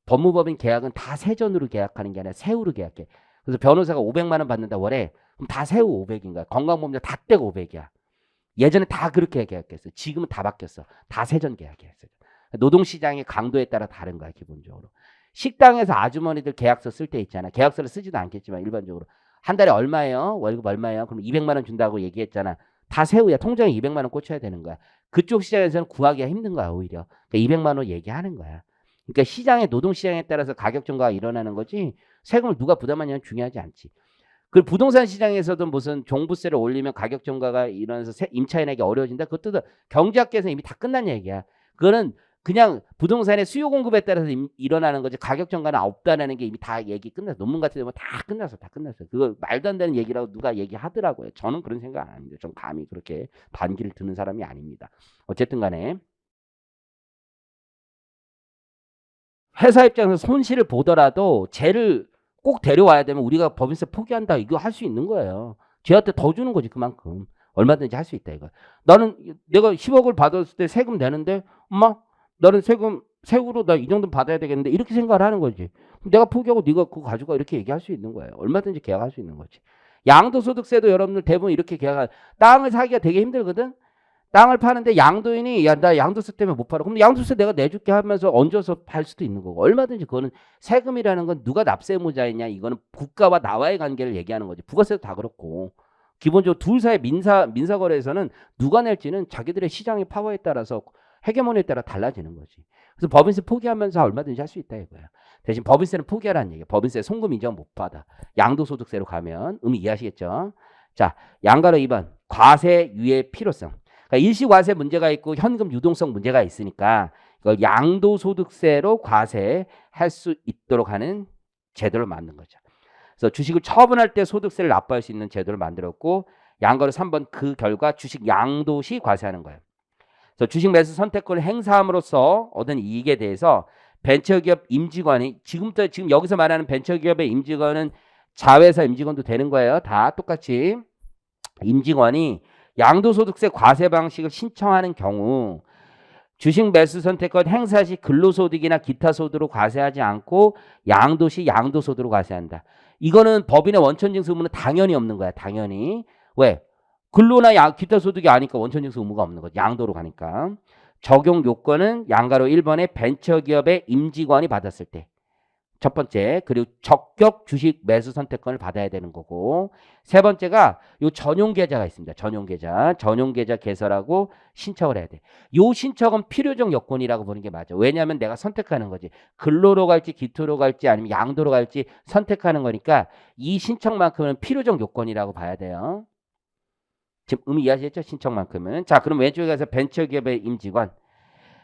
법무법인 계약은 다 세전으로 계약하는 게 아니라 세후로 계약해. 그래서 변호사가 500만 원 받는다 월에 그럼 다 세후 500인가? 건강보험료 다 떼고 500이야. 예전에 다 그렇게 계약했어. 지금은 다 바뀌었어. 다 세전 계약했어. 노동시장의 강도에 따라 다른 거야 기본적으로. 식당에서 아주머니들 계약서 쓸 때 있잖아. 계약서를 쓰지도 않겠지만 일반적으로 한 달에 얼마예요? 월급 얼마예요? 그럼 200만 원 준다고 얘기했잖아. 다 세후야. 통장에 200만 원 꽂혀야 되는 거야. 그쪽 시장에서는 구하기가 힘든 거야 오히려. 그러니까 200만 원 얘기하는 거야. 그러니까 시장의 노동시장에 따라서 가격 증가가 일어나는 거지 세금을 누가 부담하냐는 중요하지 않지. 그 부동산 시장에서도 무슨 종부세를 올리면 가격 증가가 일어나서 임차인에게 어려워진다. 그것도 경제학계에서 이미 다 끝난 얘기야. 그거는 그냥 부동산의 수요 공급에 따라서 일어나는 거지 가격 증가는 없다라는 게 이미 다 얘기 끝났어. 논문 같은 데 보면 다 끝났어. 다 끝났어. 그거 말도 안 되는 얘기라고 누가 얘기하더라고요. 저는 그런 생각 안 합니다. 전 감히 그렇게 반기를 드는 사람이 아닙니다. 어쨌든 간에 회사 입장에서 손실을 보더라도 쟤를 꼭 데려와야 되면 우리가 법인세 포기한다 이거 할 수 있는 거예요. 쟤한테 더 주는 거지 그만큼. 얼마든지 할 수 있다 이거. 나는 내가 10억을 받았을 때 세금 내는데 엄마 나는 세후로 나 이 정도 받아야 되겠는데 이렇게 생각을 하는 거지. 내가 포기하고 네가 그거 가져가 이렇게 얘기할 수 있는 거예요. 얼마든지 계약할 수 있는 거지. 양도소득세도 여러분들 대부분 이렇게 계약할 땅을 사기가 되게 힘들거든. 땅을 파는데 양도인이 야 나 양도세 때문에 못 팔아. 그럼 양도세 내가 내줄게 하면서 얹어서 팔 수도 있는 거고. 얼마든지 그거는 세금이라는 건 누가 납세무자이냐 이거는 국가와 나와의 관계를 얘기하는 거지. 부가세도 다 그렇고. 기본적으로 둘 사이 민사거래에서는 누가 낼지는 자기들의 시장의 파워에 따라서 헤게모니에 따라 달라지는 거지. 그래서 법인세 포기하면서 얼마든지 할 수 있다 이거야. 대신 법인세는 포기하라는 얘기야. 법인세 송금 인정 못 받아. 양도소득세로 가면 의미 이해하시겠죠? 자, 양가로 2번 과세 유예 필요성. 그러니까 일시과세 문제가 있고 현금 유동성 문제가 있으니까 이걸 양도소득세로 과세할 수 있도록 하는 제도를 만든 거죠. 그래서 주식을 처분할 때 소득세를 납부할 수 있는 제도를 만들었고 양가로 3번 그 결과 주식 양도시 과세하는 거예요. 그래서 주식 매수 선택권을 행사함으로써 얻은 이익에 대해서 벤처기업 임직원이 지금 여기서 말하는 벤처기업의 임직원은 자회사 임직원도 되는 거예요. 다 똑같이 임직원이 양도소득세 과세 방식을 신청하는 경우 주식 매수 선택권 행사 시 근로소득이나 기타 소득으로 과세하지 않고 양도시 양도소득으로 과세한다. 이거는 법인의 원천징수 의무는 당연히 없는 거야. 당연히. 왜? 근로나 기타 소득이 아니까 원천징수 의무가 없는 거지. 양도로 가니까. 적용 요건은 양가로 1번에 벤처기업의 임직원이 받았을 때. 첫 번째, 그리고 적격 주식 매수 선택권을 받아야 되는 거고, 세 번째가 요 전용 계좌가 있습니다. 전용 계좌 개설하고 신청을 해야 돼. 요 신청은 필요적 요건이라고 보는 게 맞아. 왜냐하면 내가 선택하는 거지. 근로로 갈지 기토로 갈지 아니면 양도로 갈지 선택하는 거니까 이 신청만큼은 필요적 요건이라고 봐야 돼요. 지금 의미 이해하시겠죠? 신청만큼은. 자, 그럼 왼쪽에 가서 벤처기업의 임직원.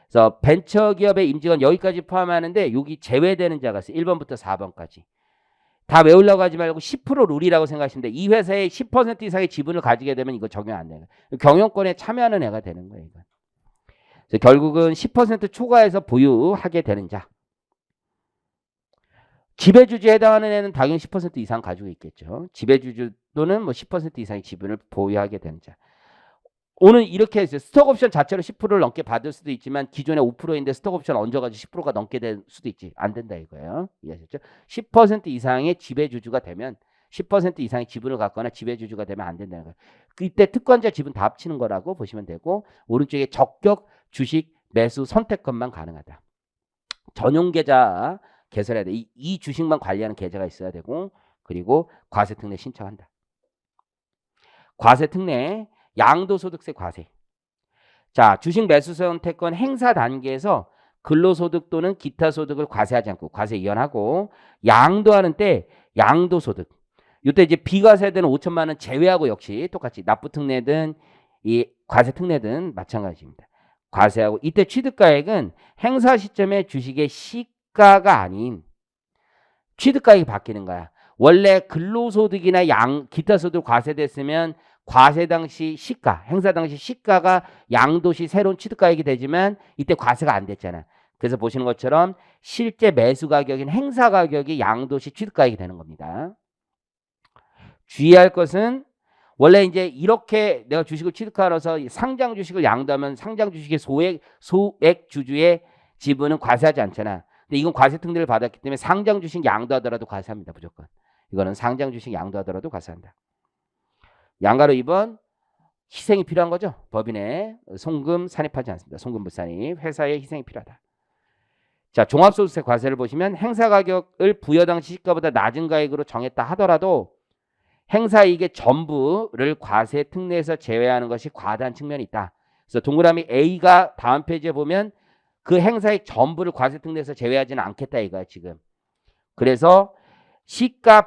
그래서 벤처기업의 임직원 여기까지 포함하는데 여기 제외되는 자가 있어요. 1번부터 4번까지. 다 외우려고 하지 말고 10% 룰이라고 생각하시면 돼. 이 회사에 10% 이상의 지분을 가지게 되면 이거 적용 안 돼요. 경영권에 참여하는 애가 되는 거예요. 이건. 그래서 결국은 10% 초과해서 보유하게 되는 자. 지배주주에 해당하는 애는 당연히 10% 이상 가지고 있겠죠. 지배주주 또는 뭐 10% 이상의 지분을 보유하게 되는 자. 오늘 이렇게 했어요. 스톡옵션 자체로 10%를 넘게 받을 수도 있지만 기존에 5%인데 스톡옵션 얹어가지고 10%가 넘게 될 수도 있지. 안 된다 이거예요. 이해하셨죠? 10% 이상의 지배주주가 되면 10% 이상의 지분을 갖거나 지배주주가 되면 안 된다는 거예요. 이때 특권자 지분 다 합치는 거라고 보시면 되고 오른쪽에 적격 주식 매수 선택권만 가능하다. 전용 계좌 개설해야 돼. 이 주식만 관리하는 계좌가 있어야 되고 그리고 과세특례 신청한다. 과세특례 양도소득세 과세. 자, 주식 매수 선택권 행사 단계에서 근로소득 또는 기타 소득을 과세하지 않고 과세 이연하고 양도하는 때 양도소득. 이때 이제 비과세되는 5천만 원 제외하고 역시 똑같이 납부특례든 이 과세특례든 마찬가지입니다. 과세하고 이때 취득가액은 행사 시점에 주식의 시가가 아닌 취득가액이 바뀌는 거야. 원래 근로소득이나 기타 소득 과세됐으면 과세 당시 시가, 행사 당시 시가가 양도시 새로운 취득가액이 되지만 이때 과세가 안 됐잖아. 그래서 보시는 것처럼 실제 매수 가격인 행사 가격이 양도시 취득가액이 되는 겁니다. 주의할 것은 원래 이제 이렇게 내가 주식을 취득하러서 상장 주식을 양도하면 상장 주식의 소액 주주의 지분은 과세하지 않잖아. 근데 이건 과세 특례를 받았기 때문에 상장 주식 양도하더라도 과세합니다. 무조건. 이거는 상장 주식 양도하더라도 과세한다. 양가로 2번 희생이 필요한 거죠. 법인에 송금 산입하지 않습니다. 송금 불산입. 회사에 희생이 필요하다. 자, 종합소득세 과세를 보시면 행사 가격을 부여 당시 시가보다 낮은 가액으로 정했다 하더라도 행사이익의 전부를 과세 특례에서 제외하는 것이 과다한 측면이 있다. 그래서 동그라미 A가 다음 페이지에 보면 그 행사이익 전부를 과세 특례에서 제외하지는 않겠다 이거야 지금. 그래서 시가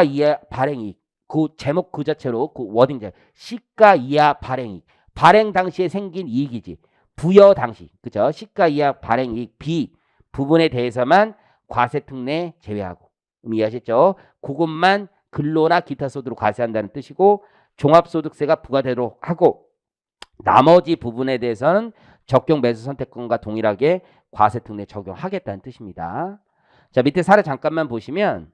이하 발행이익 그 제목 그 자체로 그 워딩 자체 시가 이하 발행이익 발행 당시에 생긴 이익이지 부여 당시 그죠? 시가 이하 발행이익 B 부분에 대해서만 과세 특례 제외하고 이해하셨죠? 그것만 근로나 기타 소득으로 과세한다는 뜻이고 종합소득세가 부과되도록 하고 나머지 부분에 대해서는 적용 매수 선택권과 동일하게 과세 특례 적용하겠다는 뜻입니다. 자, 밑에 사례 잠깐만 보시면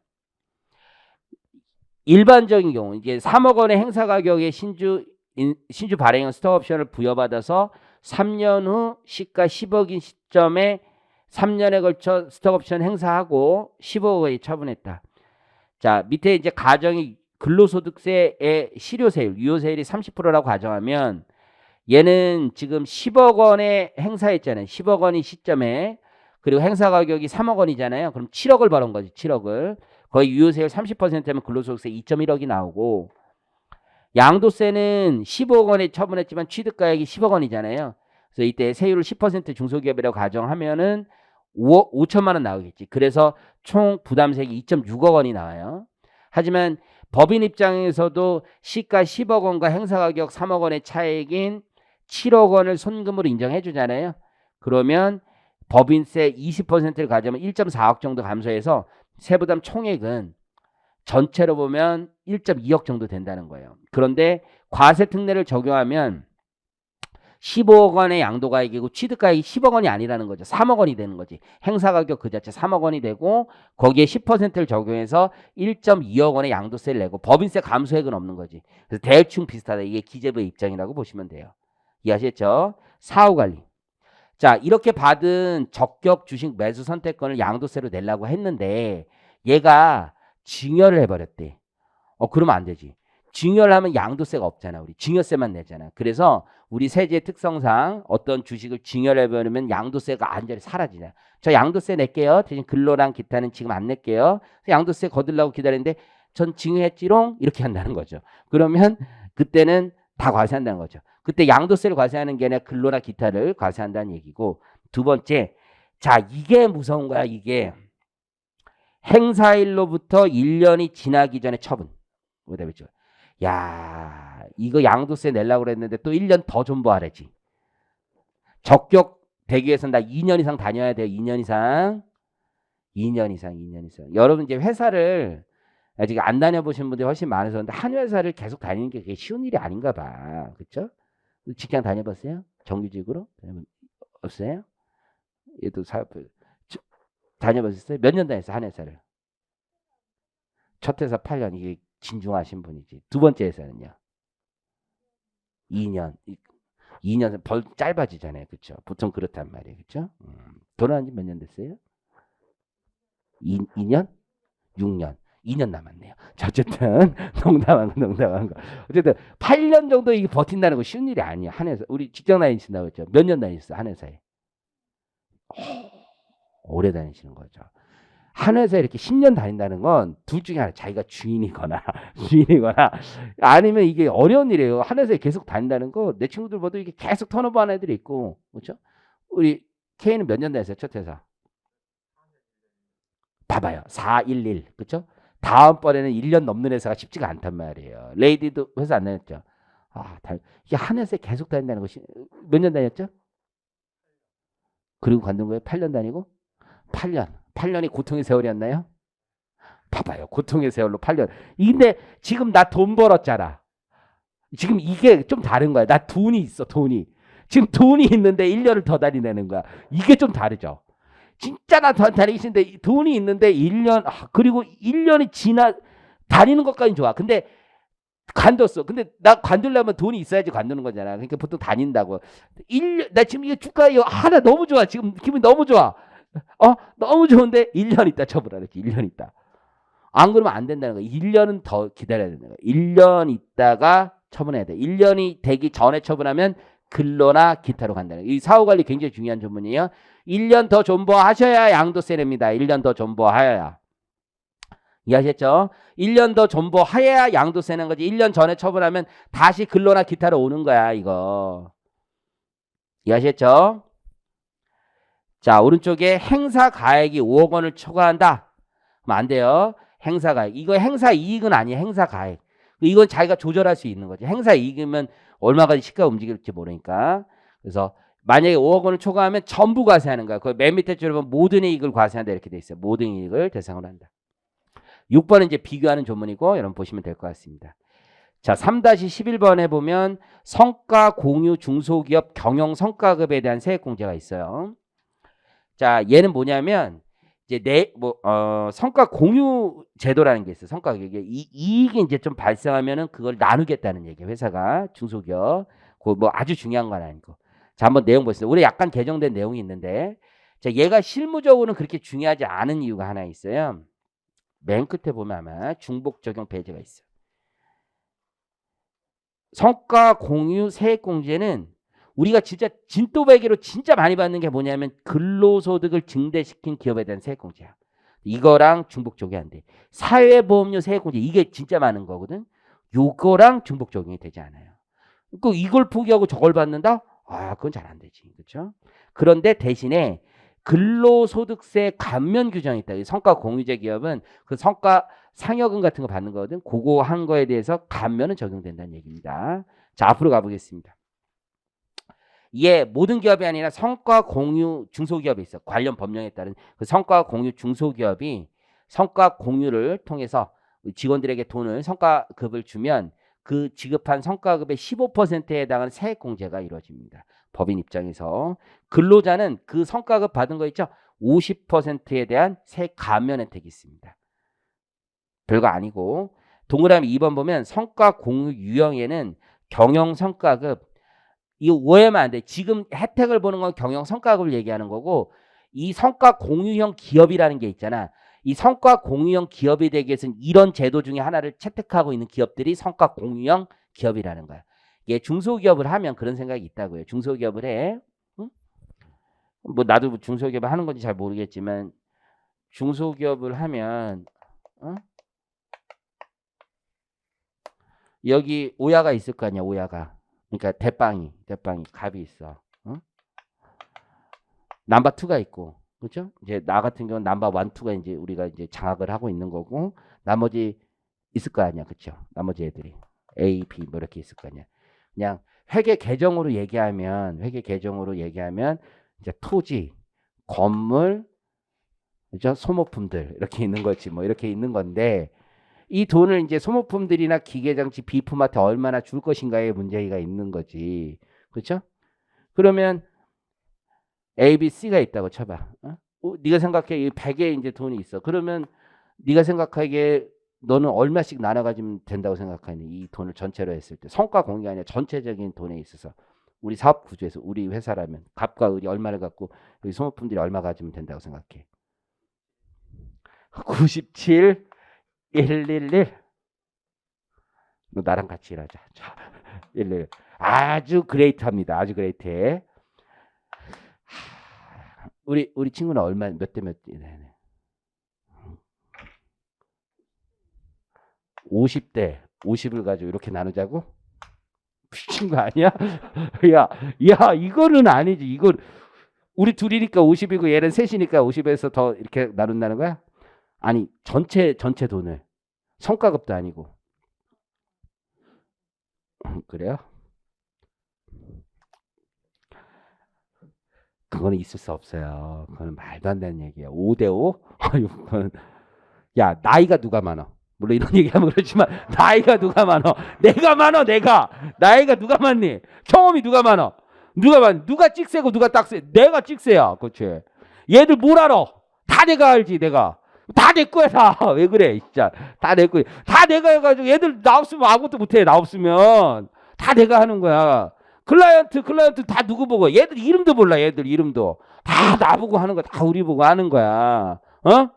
일반적인 경우 이제 3억 원의 행사 가격의 신주 발행형 스톡옵션을 부여받아서 3년 후 시가 10억인 시점에 3년에 걸쳐 스톡옵션 행사하고 10억 원이 처분했다. 자, 밑에 이제 가정이 근로소득세의 실효세율, 유효세율이 30%라고 가정하면 얘는 지금 10억 원에 행사했잖아요. 10억 원이 시점에 그리고 행사 가격이 3억 원이잖아요. 그럼 7억을 벌은 거지. 7억을. 거의 유효세율 30%면 근로소득세 2.1억이 나오고 양도세는 15억 원에 처분했지만 취득가액이 10억 원이잖아요. 그래서 이때 세율을 10% 중소기업이라고 가정하면은 5천만 원 나오겠지. 그래서 총 부담세액이 2.6억 원이 나와요. 하지만 법인 입장에서도 시가 10억 원과 행사가격 3억 원의 차액인 7억 원을 손금으로 인정해 주잖아요. 그러면 법인세 20%를 가져오면 1.4억 정도 감소해서 세부담 총액은 전체로 보면 1.2억 정도 된다는 거예요. 그런데 과세 특례를 적용하면 15억 원의 양도가액이고 취득가액이 10억 원이 아니라는 거죠. 3억 원이 되는 거지. 행사가격 그 자체 3억 원이 되고 거기에 10%를 적용해서 1.2억 원의 양도세를 내고 법인세 감소액은 없는 거지. 그래서 대충 비슷하다. 이게 기재부의 입장이라고 보시면 돼요. 이해하셨죠? 사후관리. 자, 이렇게 받은 적격 주식 매수 선택권을 양도세로 내려고 했는데 얘가 증여를 해버렸대. 그러면 안 되지. 증여를 하면 양도세가 없잖아. 우리 증여세만 내잖아. 그래서 우리 세제 특성상 어떤 주식을 증여를 해버리면 양도세가 완전히 사라지잖아. 저 양도세 낼게요. 대신 근로랑 기타는 지금 안 낼게요. 양도세 거들라고 기다리는데 전 증여했지롱 이렇게 한다는 거죠. 그러면 그때는 다 과세한다는 거죠. 그때 양도세를 과세하는 게 아니라 근로나 기타를 과세한다는 얘기고 두 번째 자 이게 무서운 거야. 이게 행사일로부터 1년이 지나기 전에 처분. 뭐다죠? 야, 이거 양도세 내려고 그랬는데 또 1년 더 존버하래지. 적격 되기 위해서는 나 2년 이상 다녀야 돼요. 2년 이상. 2년 이상. 여러분 이제 회사를 아직 안 다녀보신 분들이 훨씬 많으서 근데 한 회사를 계속 다니는 게 그게 쉬운 일이 아닌가 봐. 그렇죠? 직장 다녀봤어요? 정규직으로? 없어요? 얘도 사업 다녀봤어요? 몇 년 다녔어요? 한 회사를? 첫 회사 8년. 이게 진중하신 분이지. 두 번째 회사는요? 2년. 2년 벌 짧아지잖아요. 그렇죠? 보통 그렇단 말이에요. 그렇죠? 결혼한 지 몇 년 됐어요? 2년? 6년. 2년 남았네요. 자, 어쨌든 농담한 거. 어쨌든 8년 정도 이게 버틴다는 거 쉬운 일이 아니야. 한 회사. 우리 직장 다니신다고 했죠. 몇 년 다니셨어요? 한 회사에. 오래 다니시는 거죠. 한 회사에 이렇게 10년 다닌다는 건 둘 중에 하나 자기가 주인이거나 아니면 이게 어려운 일이에요. 한 회사에 계속 다닌다는 거 내 친구들 봐도 이게 계속 턴오버하는 애들이 있고 그렇죠? 우리 K는 몇 년 다녔어요? 첫 회사. 봐봐요. 411 그렇죠? 다음번에는 1년 넘는 회사가 쉽지가 않단 말이에요. 레이디도 회사 안 다녔죠? 이게 한 회사에 계속 다닌다는 것이 몇 년 다녔죠? 그리고 관둔 거예요? 8년 다니고? 8년이 고통의 세월이었나요? 봐봐요. 고통의 세월로 8년. 근데 지금 나 돈 벌었잖아. 지금 이게 좀 다른 거야. 나 돈이 있어, 돈이. 지금 돈이 있는데 1년을 더 다니는 거야. 이게 좀 다르죠. 진짜 나 더 다니기 싫은데 돈이 있는데 1년, 그리고 1년이 지나, 다니는 것까지는 좋아. 근데 관뒀어. 근데 나 관두려면 돈이 있어야지 관두는 거잖아. 그러니까 보통 다닌다고. 1년, 나 지금 이게 주가요. 나 너무 좋아. 지금 기분이 너무 좋아. 너무 좋은데 1년 있다 쳐보라 그랬지. 1년 있다. 안 그러면 안 된다는 거야. 1년은 더 기다려야 된다는 거야. 1년 있다가 처분해야 돼. 1년이 되기 전에 처분하면 근로나 기타로 간다는 거야. 이 사후관리 굉장히 중요한 전문이에요. 1년 더 존버하셔야 양도세 냅니다. 1년 더 존버하여야. 이해하셨죠? 1년 더 존버하여야 양도세 내는 거지. 1년 전에 처분하면 다시 근로나 기타로 오는 거야, 이거. 이해하셨죠? 자, 오른쪽에 행사 가액이 5억 원을 초과한다. 그럼 안 돼요. 행사 가액. 이거 행사 이익은 아니에요. 행사 가액. 이건 자기가 조절할 수 있는 거지. 행사 이익이면 얼마까지 시가가 움직일지 모르니까. 그래서 만약에 5억 원을 초과하면 전부 과세하는 거야. 그 맨 밑에 줄에 보면 모든 이익을 과세한다 이렇게 돼 있어요. 모든 이익을 대상으로 한다. 6번은 이제 비교하는 조문이고 여러분 보시면 될 것 같습니다. 자, 3-11번에 보면 성과 공유 중소기업 경영 성과급에 대한 세액 공제가 있어요. 자, 얘는 뭐냐면 이제 성과 공유 제도라는 게 있어요. 성과 이게 이익이 이제 좀 발생하면은 그걸 나누겠다는 얘기예요. 회사가 중소기업 뭐 아주 중요한 건 아니고. 자, 한번 내용 보세요. 우리 약간 개정된 내용이 있는데, 자, 얘가 실무적으로는 그렇게 중요하지 않은 이유가 하나 있어요. 맨 끝에 보면 아마 중복 적용 배제가 있어요. 성과 공유 세액 공제는 우리가 진짜 진또배기로 진짜 많이 받는 게 뭐냐면 근로소득을 증대시킨 기업에 대한 세액 공제야. 이거랑 중복 적용이 안 돼. 사회보험료 세액 공제 이게 진짜 많은 거거든. 요거랑 중복 적용이 되지 않아요. 그 이걸 포기하고 저걸 받는다? 그건 잘 안 되지. 그렇죠? 그런데 대신에 근로소득세 감면 규정이 있다. 성과 공유제 기업은 그 성과 상여금 같은 거 받는 거거든. 그거 한 거에 대해서 감면은 적용된다는 얘기입니다. 자, 앞으로 가보겠습니다. 이게 모든 기업이 아니라 성과 공유 중소기업이 있어. 관련 법령에 따른 그 성과 공유 중소기업이 성과 공유를 통해서 직원들에게 돈을 성과급을 주면 그 지급한 성과급의 15%에 해당하는 세액 공제가 이루어집니다. 법인 입장에서 근로자는 그 성과급 받은 거 있죠? 50%에 대한 세액 감면 혜택이 있습니다. 별거 아니고 동그라미 2번 보면 성과 공유 유형에는 경영 성과급 이거 오해하면 안 돼. 지금 혜택을 보는 건 경영 성과급을 얘기하는 거고 이 성과 공유형 기업이라는 게 있잖아. 이 성과 공유형 기업이 되기 위해서는 이런 제도 중에 하나를 채택하고 있는 기업들이 성과 공유형 기업이라는 거야. 이게 중소기업을 하면 그런 생각이 있다고요. 중소기업을 해. 응? 뭐 나도 중소기업을 하는 건지 잘 모르겠지만 중소기업을 하면 여기 오야가 있을 거 아니야. 오야가. 그러니까 대빵이 갑이 있어. 넘버 2가 있고. 그렇죠? 이제 나 같은 경우는 넘버 1, 2가 이제 우리가 이제 장악을 하고 있는 거고 나머지 있을 거 아니야. 그렇죠? 나머지 애들이 A, B 뭐 이렇게 있을 거 아니야. 그냥 회계 계정으로 얘기하면 이제 토지, 건물, 그죠? 소모품들 이렇게 있는 거지. 뭐 이렇게 있는 건데 이 돈을 이제 소모품들이나 기계장치 비품한테 얼마나 줄 것인가에 문제가 있는 거지. 그렇죠? 그러면 A, B, C가 있다고 쳐봐. 네가 생각해 이 100에 이제 돈이 있어. 그러면 네가 생각하기에 너는 얼마씩 나눠 가지면 된다고 생각하니? 이 돈을 전체로 했을 때 성과 공유가 아니라 전체적인 돈에 있어서 우리 사업 구조에서 우리 회사라면 갑과 을이 얼마를 갖고 여기 소모품들이 얼마 가지면 된다고 생각해? 97 111 너 나랑 같이 일하자. 111 아주 그레이트합니다. 아주 그레이트해. 우리 친구는 얼마 몇 대 몇 대? 50대 50을 가지고 이렇게 나누자고? 미친 거 아니야? 야, 이거는 아니지. 이거 우리 둘이니까 50이고 얘는 셋이니까 50에서 더 이렇게 나눈다는 거야? 아니, 전체 돈을. 성과급도 아니고. 그래요? 그거는 있을 수 없어요. 그거는 말도 안 되는 얘기야. 5대5? 그건 야, 나이가 누가 많아? 물론 이런 얘기하면 그렇지만 나이가 누가 많아? 내가 많아, 내가. 나이가 누가 많니? 경험이 누가 많아? 누가 많니? 누가 찍새고 누가 딱새? 내가 찍새야. 그렇지. 얘들 뭘 알아? 다 내가 알지, 내가. 다 내 거야, 다. 왜 그래, 진짜. 다 내 거야. 다 내가 해가지고 얘들 나 없으면 아무것도 못해, 나 없으면. 다 내가 하는 거야. 클라이언트 다 누구 보고. 얘들 이름도 몰라, 얘들 이름도. 다 나보고 하는 거야. 다 우리 보고 하는 거야. 어?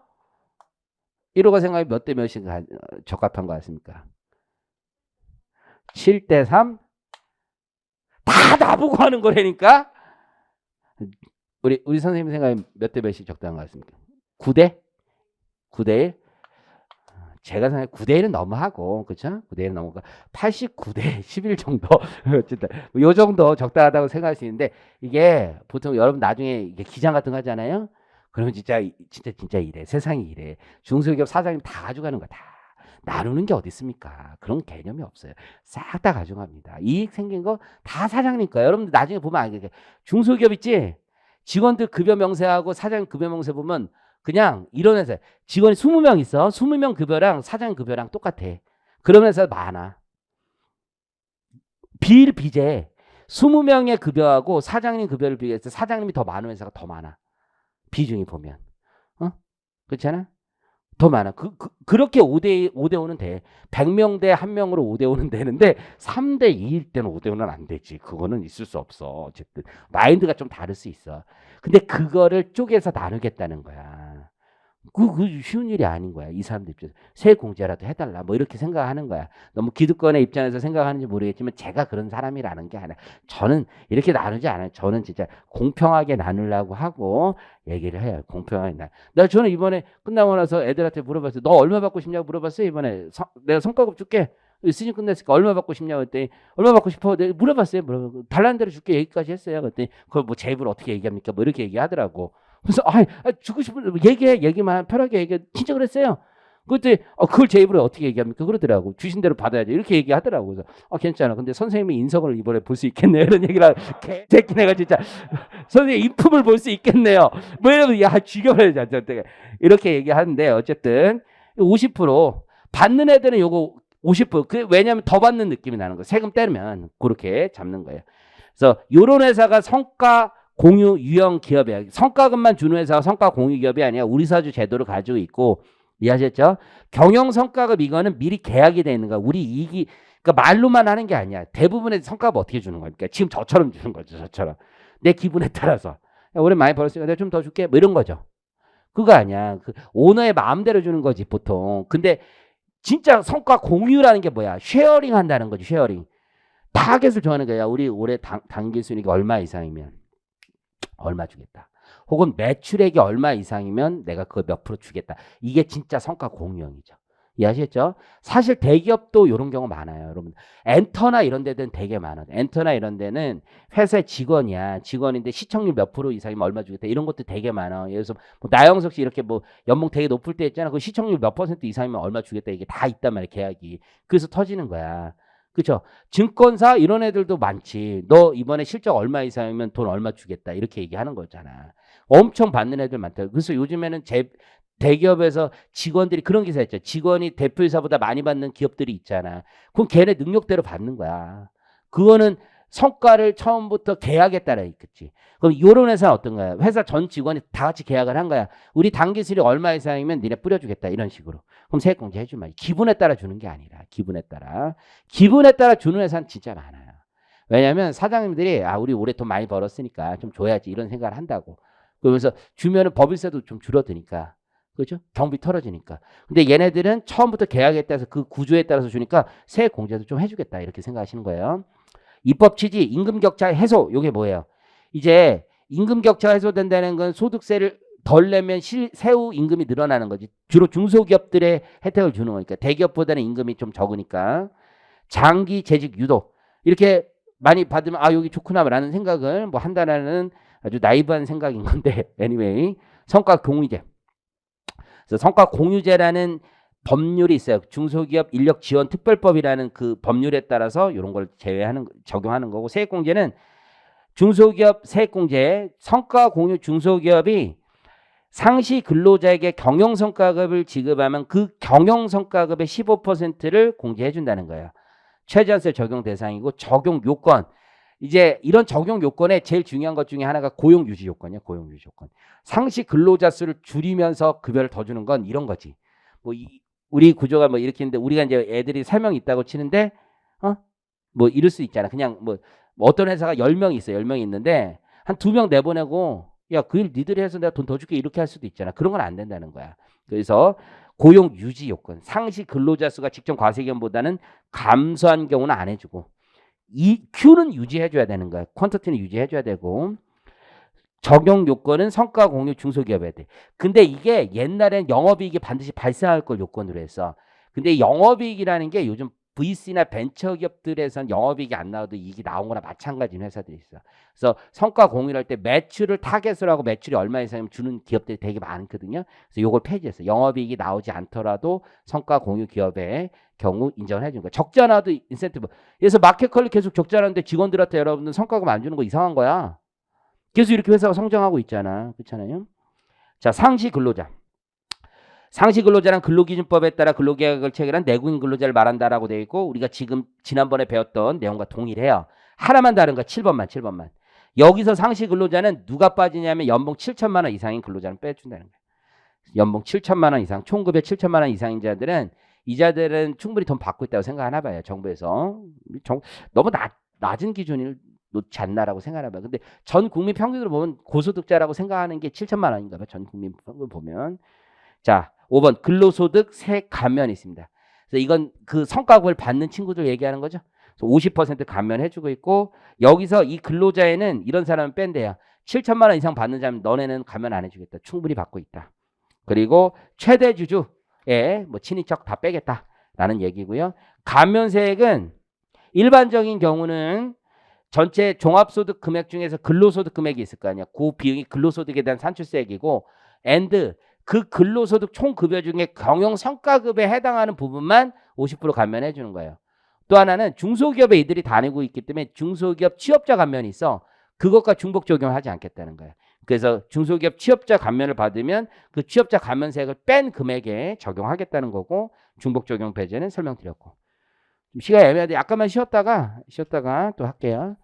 1호가 생각이 몇 대 몇이 적합한 것 같습니까? 7대 3? 다 나보고 하는 거라니까? 우리 선생님 생각이 몇 대 몇이 적당한 것 같습니까? 9대? 9대 1? 제가 생각해 9대 1은 너무하고, 그쵸? 9대 1은 너무하고, 89대 11 정도. 어쨌든, 요 정도 적당하다고 생각할 수 있는데, 이게 보통 여러분 나중에 이게 기장 같은 거 하잖아요? 그러면 진짜 이래. 세상이 이래. 중소기업 사장님 다 가져가는 거 다. 나누는 게 어디 있습니까? 그런 개념이 없어요. 싹 다 가져갑니다. 이익 생긴 거 다 사장님 거예요. 여러분들 나중에 보면 알게. 중소기업 있지? 직원들 급여 명세하고 사장님 급여 명세 보면 그냥 이런 회사 직원이 20명 있어. 20명 급여랑 사장 급여랑 똑같아. 그런 회사 많아. 비일비재. 20명의 급여하고 사장님 급여를 비교해서 사장님이 더 많은 회사가 더 많아. 비중이 보면. 어? 그렇잖아? 더 많아. 그렇게 5대5는 돼. 100명 대 1명으로 5대5는 되는데 3대 2일 때는 5대5는 안 되지. 그거는 있을 수 없어. 어쨌든 마인드가 좀 다를 수 있어. 근데 그거를 쪼개서 나누겠다는 거야. 그 쉬운 일이 아닌 거야. 이 사람들 입장에서. 세공제라도 해달라. 뭐 이렇게 생각하는 거야. 너무 기득권의 입장에서 생각하는지 모르겠지만 제가 그런 사람이라는 게 아니라 저는 이렇게 나누지 않아요. 저는 진짜 공평하게 나누려고 하고 얘기를 해요. 공평하게 저는 이번에 끝나고 나서 애들한테 물어봤어요. 너 얼마 받고 싶냐고 물어봤어요. 이번에 내가 성과급 줄게. 시즌 끝냈으니까 얼마 받고 싶냐고 했더니 얼마 받고 싶어? 내가 물어봤어요. 달라는 대로 줄게 얘기까지 했어요. 그랬더니 그걸 뭐 제 입으로 어떻게 얘기합니까? 뭐 이렇게 얘기하더라고. 그래서 주고 싶은 얘기만 편하게 얘기해. 진짜 그랬어요. 그때 그걸 제 입으로 어떻게 얘기합니까? 그러더라고. 주신 대로 받아야죠. 이렇게 얘기하더라고. 그래서 괜찮아. 근데 선생님이 인성을 이번에 볼 수 있겠네요. 이런 얘기를 개새끼 내가 진짜 선생님 인품을 볼 수 있겠네요. 뭐 이러면 죽여버려야 돼. 이렇게 얘기하는데 어쨌든 50% 받는 애들은 요거 50% 왜냐하면 더 받는 느낌이 나는 거예요. 세금 떼면 그렇게 잡는 거예요. 그래서 요런 회사가 성과 공유 유형 기업이야. 성과급만 주는 회사가 성과 공유 기업이 아니야. 우리 사주 제도를 가지고 있고 이해하셨죠? 경영 성과급 이거는 미리 계약이 돼 있는 거야. 우리 이익이 그러니까 말로만 하는 게 아니야. 대부분의 성과급 어떻게 주는 거야? 그러니까 지금 저처럼 주는 거죠. 저처럼 내 기분에 따라서 야, 우리 많이 벌었으니까 내가 좀 더 줄게. 뭐 이런 거죠. 그거 아니야. 그 오너의 마음대로 주는 거지 보통. 근데 진짜 성과 공유라는 게 뭐야? 쉐어링 한다는 거지. 쉐어링. 타겟을 정하는 거야. 우리 올해 당기 순이익이 얼마 이상이면 얼마 주겠다. 혹은 매출액이 얼마 이상이면 내가 그거 몇 프로 주겠다. 이게 진짜 성과 공유형이죠. 이해하셨죠? 사실 대기업도 이런 경우 많아요. 여러분 엔터나 이런 데는 되게 많아요. 엔터나 이런 데는 회사의 직원이야. 직원인데 시청률 몇 프로 이상이면 얼마 주겠다. 이런 것도 되게 많아. 예를 들어서 뭐 나영석 씨 이렇게 뭐 연봉 되게 높을 때 있잖아. 그 시청률 몇 퍼센트 이상이면 얼마 주겠다. 이게 다 있단 말이야. 계약이. 그래서 터지는 거야. 그렇죠? 증권사 이런 애들도 많지. 너 이번에 실적 얼마 이상이면 돈 얼마 주겠다. 이렇게 얘기하는 거잖아. 엄청 받는 애들 많다. 그래서 요즘에는 대기업에서 직원들이 그런 기사 있죠. 직원이 대표이사보다 많이 받는 기업들이 있잖아. 그럼 걔네 능력대로 받는 거야. 그거는 성과를 처음부터 계약에 따라 있겠지. 그럼 이런 회사는 어떤 거야? 회사 전 직원이 다 같이 계약을 한 거야. 우리 당기 수익 얼마 이상이면 니네 뿌려주겠다. 이런 식으로. 그럼 세액공제 해주면 기분에 따라 주는 게 아니라 기분에 따라 주는 회사는 진짜 많아요. 왜냐하면 사장님들이 우리 올해 돈 많이 벌었으니까 좀 줘야지 이런 생각을 한다고. 그러면서 주면은 법인세도 좀 줄어드니까. 그렇죠? 경비 털어지니까. 근데 얘네들은 처음부터 계약에 따라서 그 구조에 따라서 주니까 세액 공제도 좀 해주겠다 이렇게 생각하시는 거예요. 입법 취지 임금 격차 해소. 이게 뭐예요? 이제 임금 격차가 해소된다는 건 소득세를 덜 내면 세후 임금이 늘어나는 거지. 주로 중소기업들의 혜택을 주는 거니까. 대기업보다는 임금이 좀 적으니까. 장기 재직 유도. 이렇게 많이 받으면 여기 좋구나라는 생각을 뭐 한다라는 아주 나이브한 생각인 건데 anyway 성과 공유제. 그래서 성과 공유제라는 법률이 있어요. 중소기업 인력 지원 특별법이라는 그 법률에 따라서 이런 걸 적용하는 거고 세액공제는 중소기업 세액공제 성과 공유 중소기업이 상시 근로자에게 경영성과급을 지급하면 그 경영성과급의 15%를 공제해 준다는 거예요. 최저한세 적용 대상이고 적용 요건. 이제 이런 적용 요건에 제일 중요한 것 중에 하나가 고용 유지 요건이야. 고용 유지 요건. 상시 근로자 수를 줄이면서 급여를 더 주는 건 이런 거지. 뭐 우리 구조가 뭐 이렇게 있는데 우리가 이제 애들이 3명 있다고 치는데 뭐 이럴 수 있잖아. 그냥 뭐 어떤 회사가 10명이 있어. 10명이 있는데 한 2명 내보내고 야, 그 일 니들이 해서 내가 돈 더 줄게 이렇게 할 수도 있잖아. 그런 건 안 된다는 거야. 그래서 고용 유지 요건. 상시 근로자 수가 직접 과세기간보다는 감소한 경우는 안 해주고 이 Q는 유지해줘야 되는 거야. 퀀터티는 유지해줘야 되고 적용 요건은 성과 공유 중소기업에 돼. 근데 이게 옛날엔 영업이익이 반드시 발생할 걸 요건으로 했어. 근데 영업이익이라는 게 요즘 VC나 벤처기업들에선 영업이익이 안 나와도 이익이 나온 거나 마찬가지인 회사들이 있어. 그래서 성과 공유를 할 때 매출을 타겟으로 하고 매출이 얼마 이상이면 주는 기업들이 되게 많거든요. 그래서 요걸 폐지했어. 영업이익이 나오지 않더라도 성과 공유 기업의 경우 인정을 해주는 거야. 적지 않아도 인센티브. 그래서 마켓컬리 계속 적지 않은데 직원들한테 여러분들 성과금 안 주는 거 이상한 거야. 계속 이렇게 회사가 성장하고 있잖아. 그렇잖아요. 자, 상시 근로자. 상시 근로자란 근로기준법에 따라 근로계약을 체결한 내국인 근로자를 말한다라고 되어 있고 우리가 지금 지난번에 배웠던 내용과 동일해요. 하나만 다른 거 7번만. 여기서 상시 근로자는 누가 빠지냐면 연봉 7천만 원 이상인 근로자는 빼준다는 거예요. 연봉 7천만 원 이상, 총급여 7천만 원 이상인 자들은 이 자들은 충분히 돈 받고 있다고 생각하나 봐요. 정부에서. 너무 낮은 기준을 놓지 않나라고 생각하나 봐요. 근데 전 국민 평균으로 보면 고소득자라고 생각하는 게 7천만 원인가 봐요. 전 국민 평균 보면. 자, 5번 근로소득 세 감면이 있습니다. 그래서 이건 그 성과급을 받는 친구들 얘기하는 거죠. 50% 감면해주고 있고 여기서 이 근로자에는 이런 사람은 뺀대요. 7천만 원 이상 받는 자면 너네는 감면 안 해주겠다. 충분히 받고 있다. 그리고 최대 주주에 뭐 친인척 다 빼겠다라는 얘기고요. 감면세액은 일반적인 경우는 전체 종합소득 금액 중에서 근로소득 금액이 있을 거 아니야. 그 비용이 근로소득에 대한 산출세액이고 그 근로소득 총급여 중에 경영성과급에 해당하는 부분만 50% 감면해 주는 거예요. 또 하나는 중소기업에 이들이 다니고 있기 때문에 중소기업 취업자 감면이 있어. 그것과 중복 적용하지 않겠다는 거예요. 그래서 중소기업 취업자 감면을 받으면 그 취업자 감면세액을 뺀 금액에 적용하겠다는 거고 중복 적용 배제는 설명드렸고. 시간이 애매한데 약간만 쉬었다가 또 할게요.